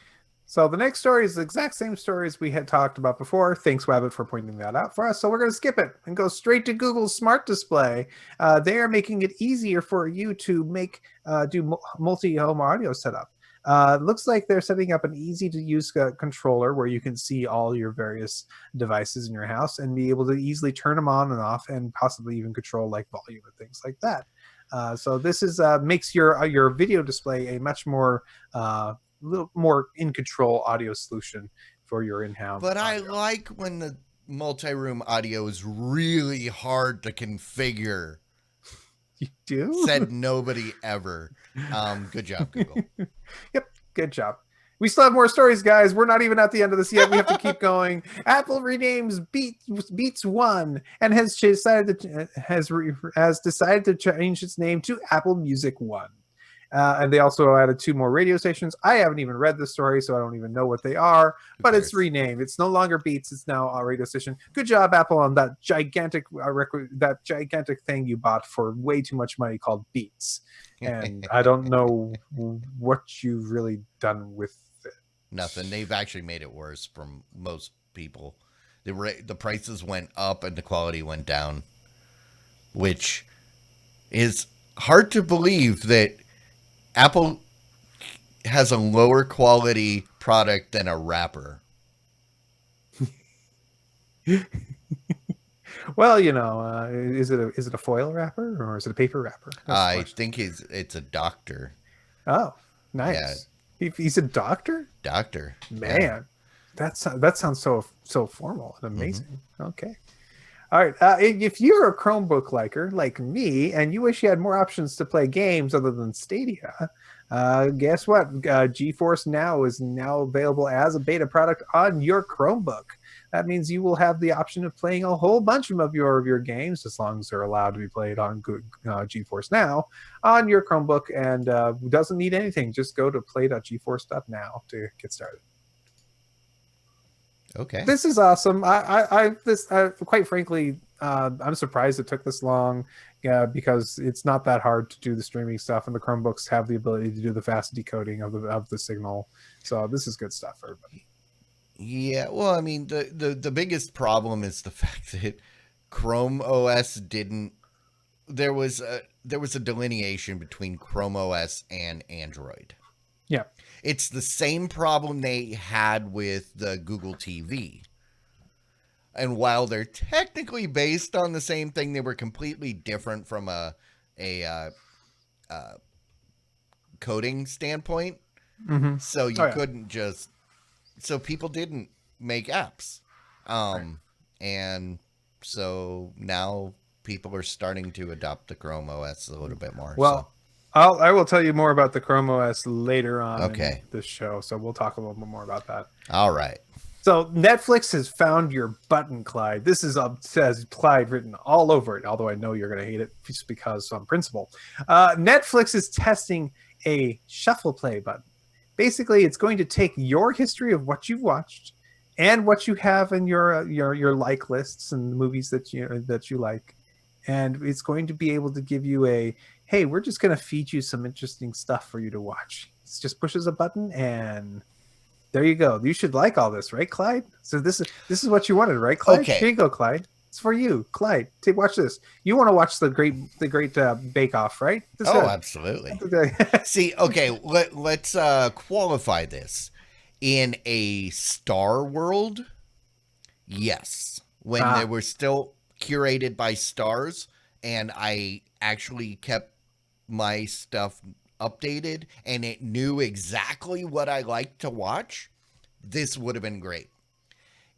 So the next story is the exact same story as we had talked about before. Thanks, Wabbit, for pointing that out for us. So we're going to skip it and go straight to Google's Smart Display. They are making it easier for you to do multi-home audio setup. Looks like they're setting up an easy-to-use controller where you can see all your various devices in your house and be able to easily turn them on and off, and possibly even control like volume and things like that. So this makes your video display a much more little more in control audio solution for your in-house. But I audio. like when the multi-room audio is really hard to configure. You do? Said nobody ever. Good job, Google. Yep, good job. We still have more stories, guys. We're not even at the end of this yet. We have to keep going. Apple renames Beats One and has decided to change its name to Apple Music One. And they also added 2 more radio stations. I haven't even read the story, so I don't even know what they are. But it's renamed. It's no longer Beats. It's now a radio station. Good job, Apple, on that gigantic thing you bought for way too much money called Beats. And I don't know what you've really done with it. Nothing. They've actually made it worse for most people. The prices went up and the quality went down, which is hard to believe that Apple has a lower quality product than a rapper. Well, is it a foil wrapper or is it a paper wrapper? I think it's a doctor. Oh, nice. Yeah. He's a doctor? Doctor. Man, yeah. That sounds so formal and amazing. Mm-hmm. Okay. All right. If you're a Chromebook liker like me, and you wish you had more options to play games other than Stadia, guess what? GeForce Now is now available as a beta product on your Chromebook. That means you will have the option of playing a whole bunch of your games, as long as they're allowed to be played on GeForce Now, on your Chromebook, and doesn't need anything. Just go to play.geforce.now to get started. Okay. This is awesome. Quite frankly, I'm surprised it took this long. Yeah, because it's not that hard to do the streaming stuff, and the Chromebooks have the ability to do the fast decoding of the signal. So this is good stuff for everybody. Yeah, well, I mean, the biggest problem is the fact that Chrome OS didn't. There was a delineation between Chrome OS and Android. Yeah. It's the same problem they had with the Google TV. And while they're technically based on the same thing, they were completely different from a coding standpoint. Mm-hmm. So you couldn't just. So people didn't make apps. And so now people are starting to adopt the Chrome OS a little bit more. Well, I will tell you more about the Chrome OS later on in this show, so we'll talk a little bit more about that. All right. So Netflix has found your button, Clyde. This is says Clyde written all over it, although I know you're going to hate it just because on principle. Netflix is testing a shuffle play button. Basically, it's going to take your history of what you've watched and what you have in your like lists and the movies that you like, and it's going to be able to give you a, hey, we're just going to feed you some interesting stuff for you to watch. It just pushes a button and there you go. You should like all this, right, Clyde? So this is what you wanted, right, Clyde? Okay. Here you go, Clyde. It's for you, Clyde. Watch this. You want to watch the great Bake Off, right? Absolutely. See, okay, let's qualify this. In a Star World, yes, when they were still curated by stars, and I actually kept my stuff updated, and it knew exactly what I liked to watch, this would have been great.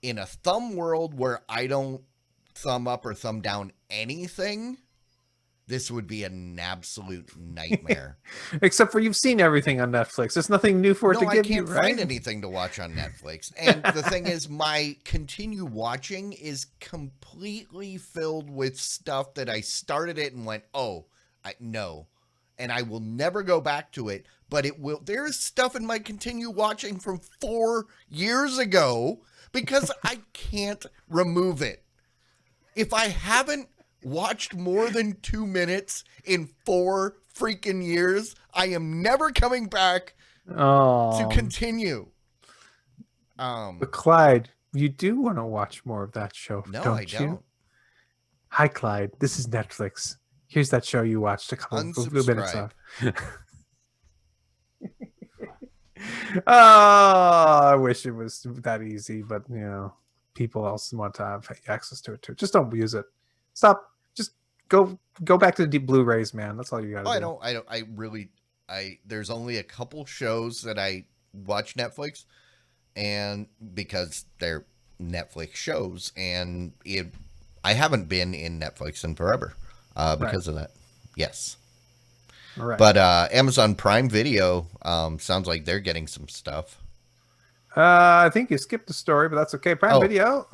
In a thumb world where I don't thumb up or thumb down anything, this would be an absolute nightmare. Except for you've seen everything on Netflix. There's nothing new for it to give you, right? I can't find anything to watch on Netflix. And the thing is, my continue watching is completely filled with stuff that I started it and went, no. And I will never go back to it. But it will. There's stuff in my continue watching from 4 years ago because I can't remove it. If I haven't watched more than 2 minutes in 4 freaking years, I am never coming back to continue. But Clyde, you do want to watch more of that show, don't you? Hi, Clyde. This is Netflix. Here's that show you watched a couple of minutes of. I wish it was that easy, but people else want to have access to it too. Just don't use it. Stop. Just go back to the deep Blu-rays, man. That's all you gotta do. There's only a couple shows that I watch Netflix, and because they're Netflix shows, and I haven't been in Netflix in forever because of that. Yes. All right. But Amazon Prime Video sounds like they're getting some stuff. I think you skipped the story, but that's okay. Prime Video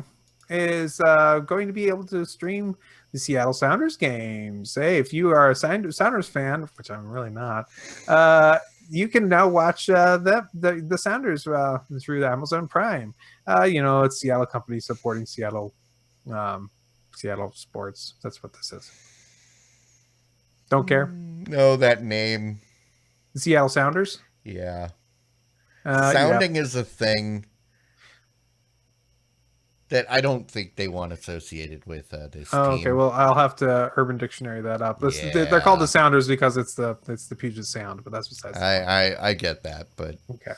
is going to be able to stream the Seattle Sounders games. Hey, if you are a Sounders fan, which I'm really not, you can now watch the Sounders through the Amazon Prime. It's Seattle company supporting Seattle sports. That's what this is. Don't care. No, that name. The Seattle Sounders? Yeah. Sounding is a thing that I don't think they want associated with this team. Okay, well, I'll have to Urban Dictionary that up. They're called the Sounders because it's the Puget Sound, but that's besides. I get that, but okay.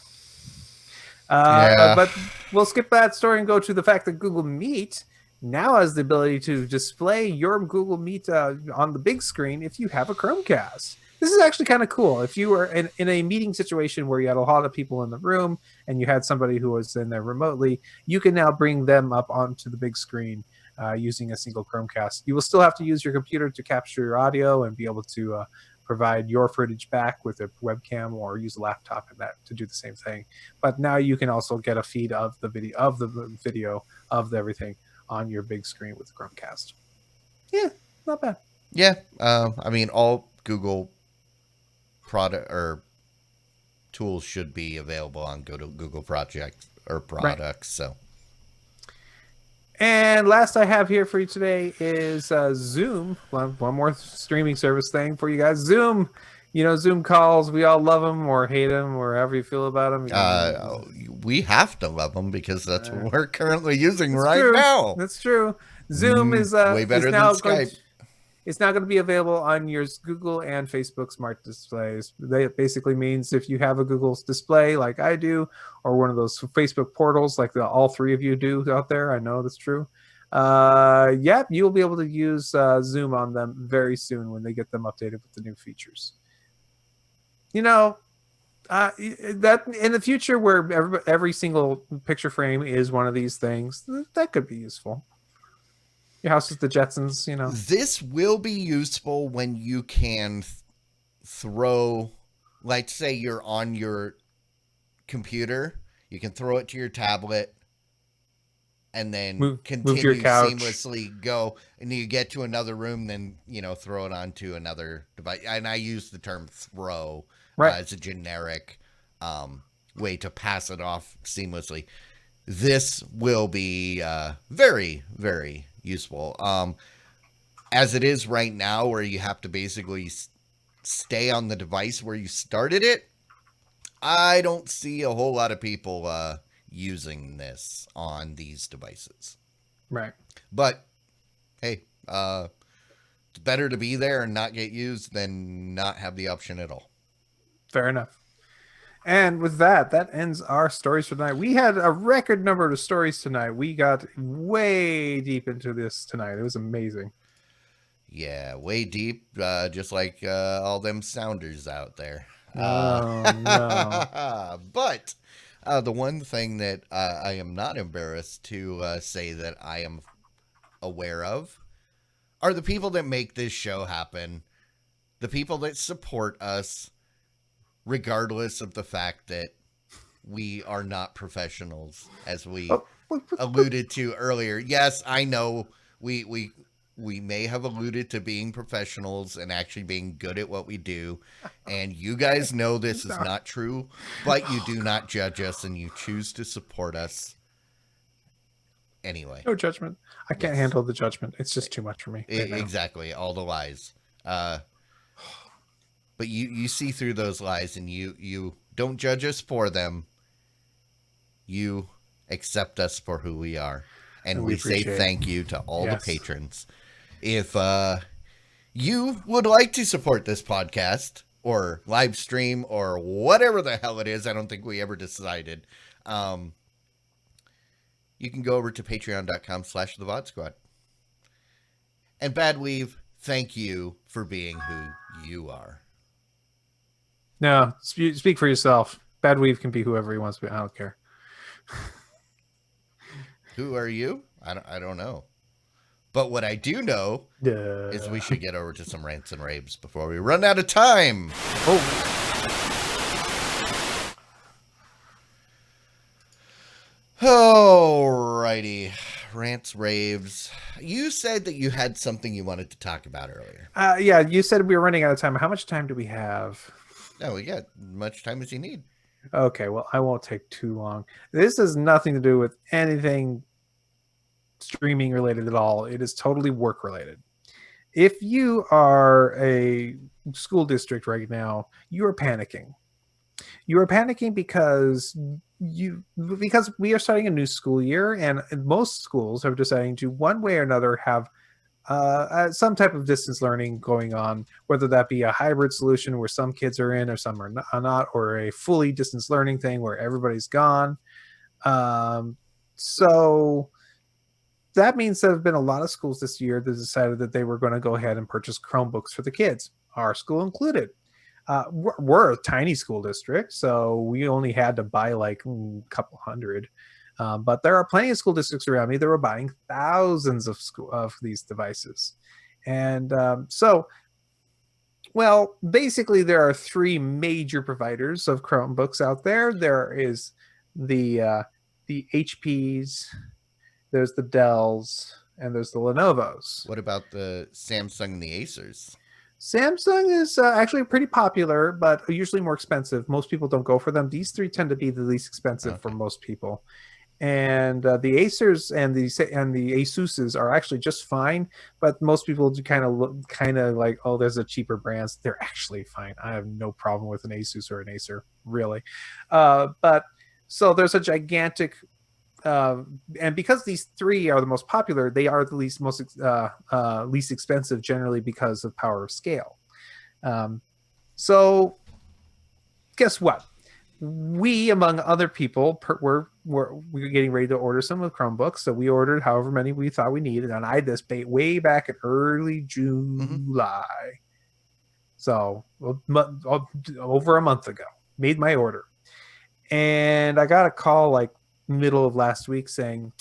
But we'll skip that story and go to the fact that Google Meet now has the ability to display your Google Meet on the big screen if you have a Chromecast. This is actually kind of cool. If you were in a meeting situation where you had a lot of people in the room and you had somebody who was in there remotely, you can now bring them up onto the big screen using a single Chromecast. You will still have to use your computer to capture your audio and be able to provide your footage back with a webcam or use a laptop and that to do the same thing. But now you can also get a feed of the video of everything on your big screen with the Chromecast. Yeah, not bad. Yeah, I mean, all Google product or tools should be available on Google Project or Right. products. So, And last I have here for you today is Zoom. One more streaming service thing for you guys. Zoom. Zoom calls. We all love them or hate them or however you feel about them. we have to love them because that's what we're currently using That's right true. now. That's true. Zoom Way better than Skype. It's now going to be available on your Google and Facebook smart displays. That basically means if you have a Google display like I do, or one of those Facebook portals like all three of you do out there, I know that's true. You'll be able to use Zoom on them very soon when they get them updated with the new features. That in the future where every single picture frame is one of these things, that could be useful. Your house is the Jetsons, This will be useful when you can throw, let's say you're on your computer, you can throw it to your tablet and then continue to your couch. Seamlessly go, and you get to another room, then throw it onto another device. And I use the term throw as a generic way to pass it off seamlessly. This will be very, very useful. As it is right now, where you have to basically stay on the device where you started it, I don't see a whole lot of people using this on these devices. Right. But hey, it's better to be there and not get used than not have the option at all. Fair enough. And with that ends our stories for tonight. We had a record number of stories tonight. We got way deep into this tonight. It was amazing. Yeah, way deep, just like all them sounders out there. No. But the one thing that I am not embarrassed to say that I am aware of are the people that make this show happen, the people that support us, regardless of the fact that we are not professionals, as we alluded to earlier. Yes, I know we may have alluded to being professionals and actually being good at what we do, and you guys know this is not true, but you do not judge us and you choose to support us anyway. No judgment. I can't handle the judgment. It's just too much for me. Exactly. All the lies. But you see through those lies, and you don't judge us for them. You accept us for who we are. And we say thank you to all the patrons. If you would like to support this podcast or live stream or whatever the hell it is, I don't think we ever decided, you can go over to patreon.com/the VOD Squad. And Bad Weave, thank you for being who you are. No, speak for yourself. Bad Weave can be whoever he wants to be. I don't care. Who are you? I don't know. But what I do know is we should get over to some rants and raves before we run out of time. Alrighty. Rants, raves. You said that you had something you wanted to talk about earlier. Yeah, you said we were running out of time. How much time do we have? No, we got as much time as you need. Okay, well, I won't take too long. This has nothing to do with anything streaming related at all. It is totally work related. If you are a school district right now, you are panicking. You are panicking because we are starting a new school year, and most schools are deciding to one way or another have some type of distance learning going on, whether that be a hybrid solution where some kids are in or some are not, or a fully distance learning thing where everybody's gone. So that means there have been a lot of schools this year that decided that they were going to go ahead and purchase Chromebooks for the kids, our school included. We're a tiny school district, so we only had to buy like a couple hundred. But there are plenty of school districts around me that are buying thousands of these devices. And well, basically, there are three major providers of Chromebooks out there. There is the HPs, there's the Dells, and there's the Lenovo's. What about the Samsung and the Acers? Samsung is actually pretty popular, but usually more expensive. Most people don't go for them. These three tend to be the least expensive for Okay. most people. And the Acers and the Asuses are actually just fine, but most people do kind of like, oh, there's a cheaper brands. They're actually fine. I have no problem with an Asus or an Acer, really. But so there's a gigantic and because these three are the most popular, they are the least expensive generally because of power of scale. So guess what? We, among other people, were getting ready to order some of the Chromebooks. So we ordered however many we thought we needed, and I had this way back in early July. So over a month ago, made my order, and I got a call like middle of last week saying,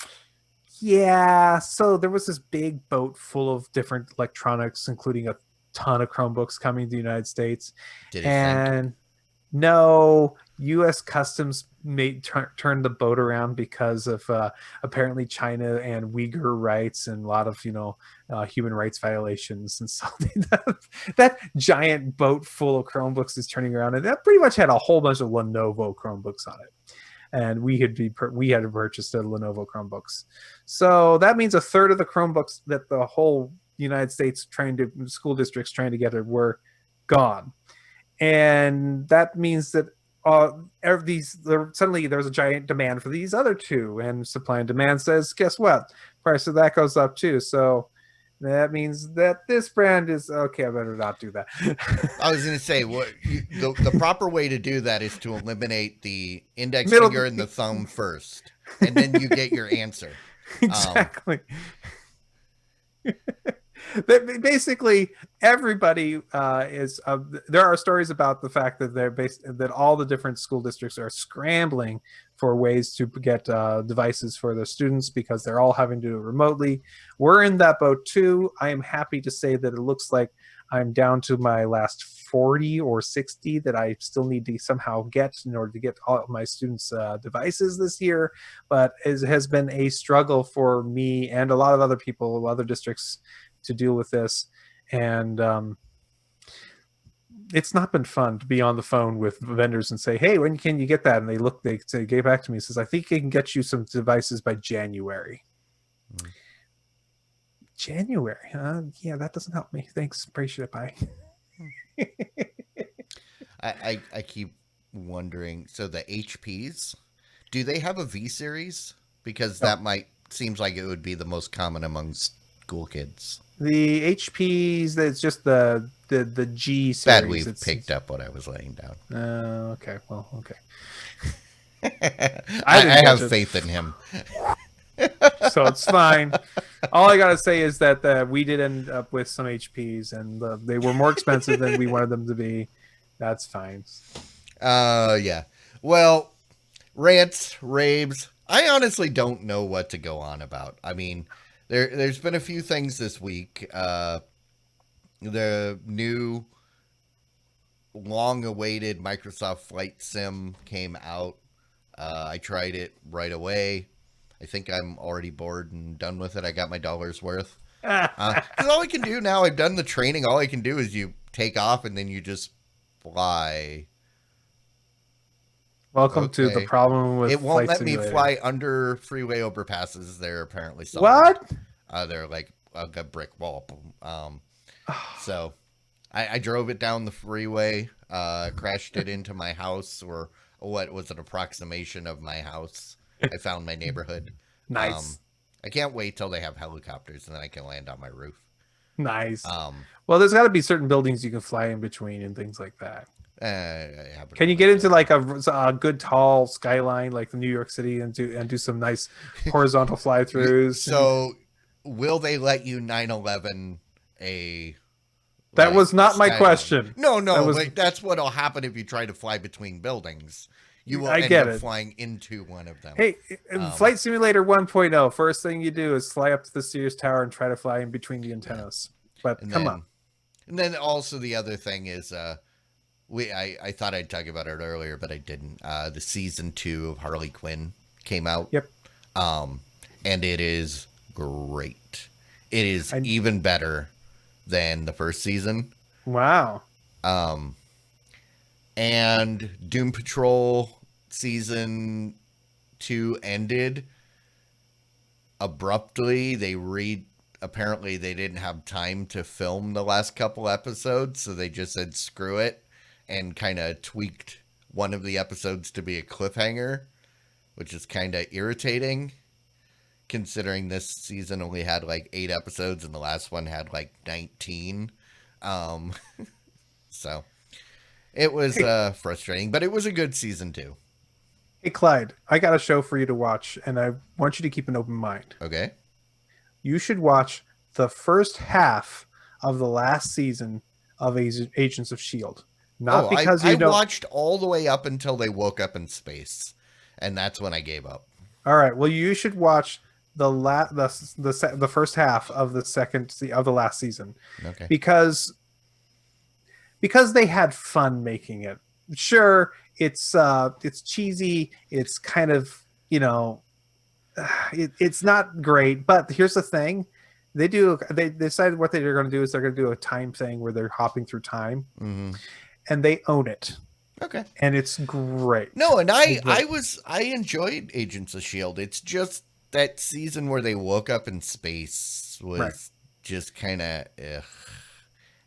yeah, so there was this big boat full of different electronics, including a ton of Chromebooks coming to the United States. Did it sink? And no, U.S. Customs turned the boat around because of apparently China and Uyghur rights and a lot of human rights violations. And so that giant boat full of Chromebooks is turning around, and that pretty much had a whole bunch of Lenovo Chromebooks on it. And we had purchased a Lenovo Chromebooks. So that means a third of the Chromebooks that the whole United States school districts trying to get were gone. And that means that suddenly there's a giant demand for these other two, and supply and demand says, guess what? Price of that goes up too. So that means that this brand is okay. I better not do that. I was going to say, the proper way to do that is to eliminate the index Middle, finger and the thumb first, and then you get your answer. Exactly. Basically, everybody is. There are stories about the fact that that all the different school districts are scrambling for ways to get devices for their students because they're all having to do it remotely. We're in that boat too. I am happy to say that it looks like I'm down to my last 40 or 60 that I still need to somehow get in order to get all of my students' devices this year. But it has been a struggle for me and a lot of other people, other districts, to deal with this. And it's not been fun to be on the phone with vendors and say, hey, when can you get that? And they get back to me and says, I think I can get you some devices by January. January, huh? Yeah, that doesn't help me. Thanks. Appreciate it. Bye. I keep wondering. So the HPs, do they have a V series? Because that seems like it would be the most common among school kids. The HPs, it's just the G series. Bad, we've picked up what I was laying down. Okay. Well, okay. I have faith in him. So it's fine. All I gotta say is that we did end up with some HPs, and they were more expensive than we wanted them to be. That's fine. Yeah. Well, rants, raves. I honestly don't know what to go on about. I mean, there's been a few things this week. The new long-awaited Microsoft Flight Sim came out. I tried it right away. I think I'm already bored and done with it. I got my dollar's worth. Because all I can do now, I've done the training. All I can do is you take off and then you just fly. Welcome to the problem with it won't Flight let Simulator. me fly under freeway overpasses. They're apparently somewhere. What? They're like a brick wall. So I drove it down the freeway, crashed it into my house, or what was an approximation of my house. I found my neighborhood. Nice. I can't wait till they have helicopters and then I can land on my roof. Nice. Well, there's got to be certain buildings you can fly in between and things like that. Can you get into like a good tall skyline like the New York City and do some nice horizontal fly-throughs? So, will they let you 9/11 a? That was not my question. No, that's what'll happen if you try to fly between buildings. You will I end get up it. flying into one of them. Hey, in Flight Simulator 1.0, first thing you do is fly up to the Sears Tower and try to fly in between the antennas. But And come then, on. and then also the other thing is, I thought I'd talk about it earlier, but I didn't. The season 2 of Harley Quinn came out. Yep. And it is great. It is I- even better than the first season. Wow. And Doom Patrol season 2 ended abruptly. Apparently they didn't have time to film the last couple episodes, so they just said screw it and kind of tweaked one of the episodes to be a cliffhanger, which is kind of irritating considering this season only had like 8 episodes and the last one had like 19. So it was frustrating, but it was a good season 2. Hey, Clyde, I got a show for you to watch, and I want you to keep an open mind. Okay. You should watch the first half of the last season of Agents of S.H.I.E.L.D. Not because I watched all the way up until they woke up in space, and that's when I gave up. All right. Well, you should watch the first half of the last season. Okay. Because they had fun making it. Sure, it's cheesy. It's kind of, it's not great. But here's the thing: they decided what they're going to do is they're going to do a time thing where they're hopping through time, and they own it. Okay. And it's great. No, and I enjoyed Agents of S.H.I.E.L.D. It's just that season where they woke up in space was just kind of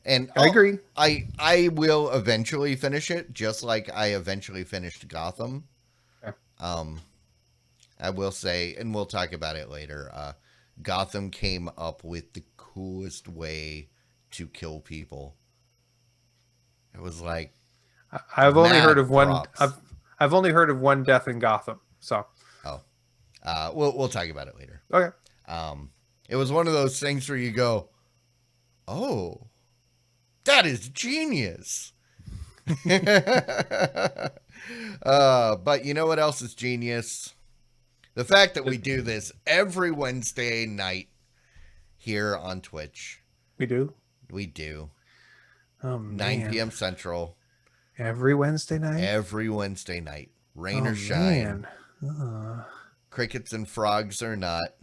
And I agree. I will eventually finish it, just like I eventually finished Gotham. Okay. I will say, and we'll talk about it later, Gotham came up with the coolest way to kill people. It was like, I've only heard of one. props. I've only heard of one death in Gotham. So we'll talk about it later. okay. It was one of those things where you go, oh, that is genius. But you know what else is genius? The fact that we do this every Wednesday night here on Twitch. We do. We do. Oh, 9 p.m. Central. Every Wednesday night? Every Wednesday night. Rain or shine. Man. Crickets and frogs or not.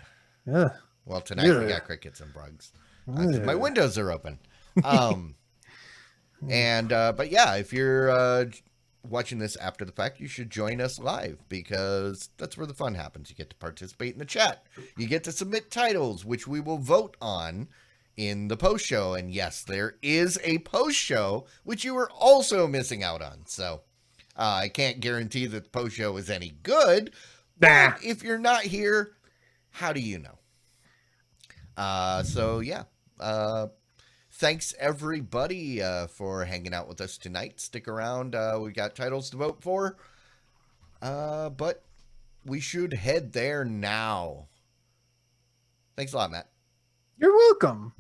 Ugh. Well, tonight we got crickets and frogs. 'Cause my windows are open. But yeah, if you're watching this after the fact, you should join us live because that's where the fun happens. You get to participate in the chat. You get to submit titles, which we will vote on in the post show. And yes, there is a post show, which you are also missing out on. So I can't guarantee that the post show is any good. But if you're not here, how do you know? So yeah. Thanks everybody for hanging out with us tonight. Stick around. We got titles to vote for. But we should head there now. Thanks a lot, Matt. You're welcome.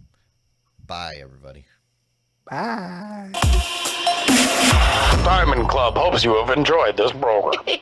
Bye, everybody. Bye. Diamond Club hopes you have enjoyed this program.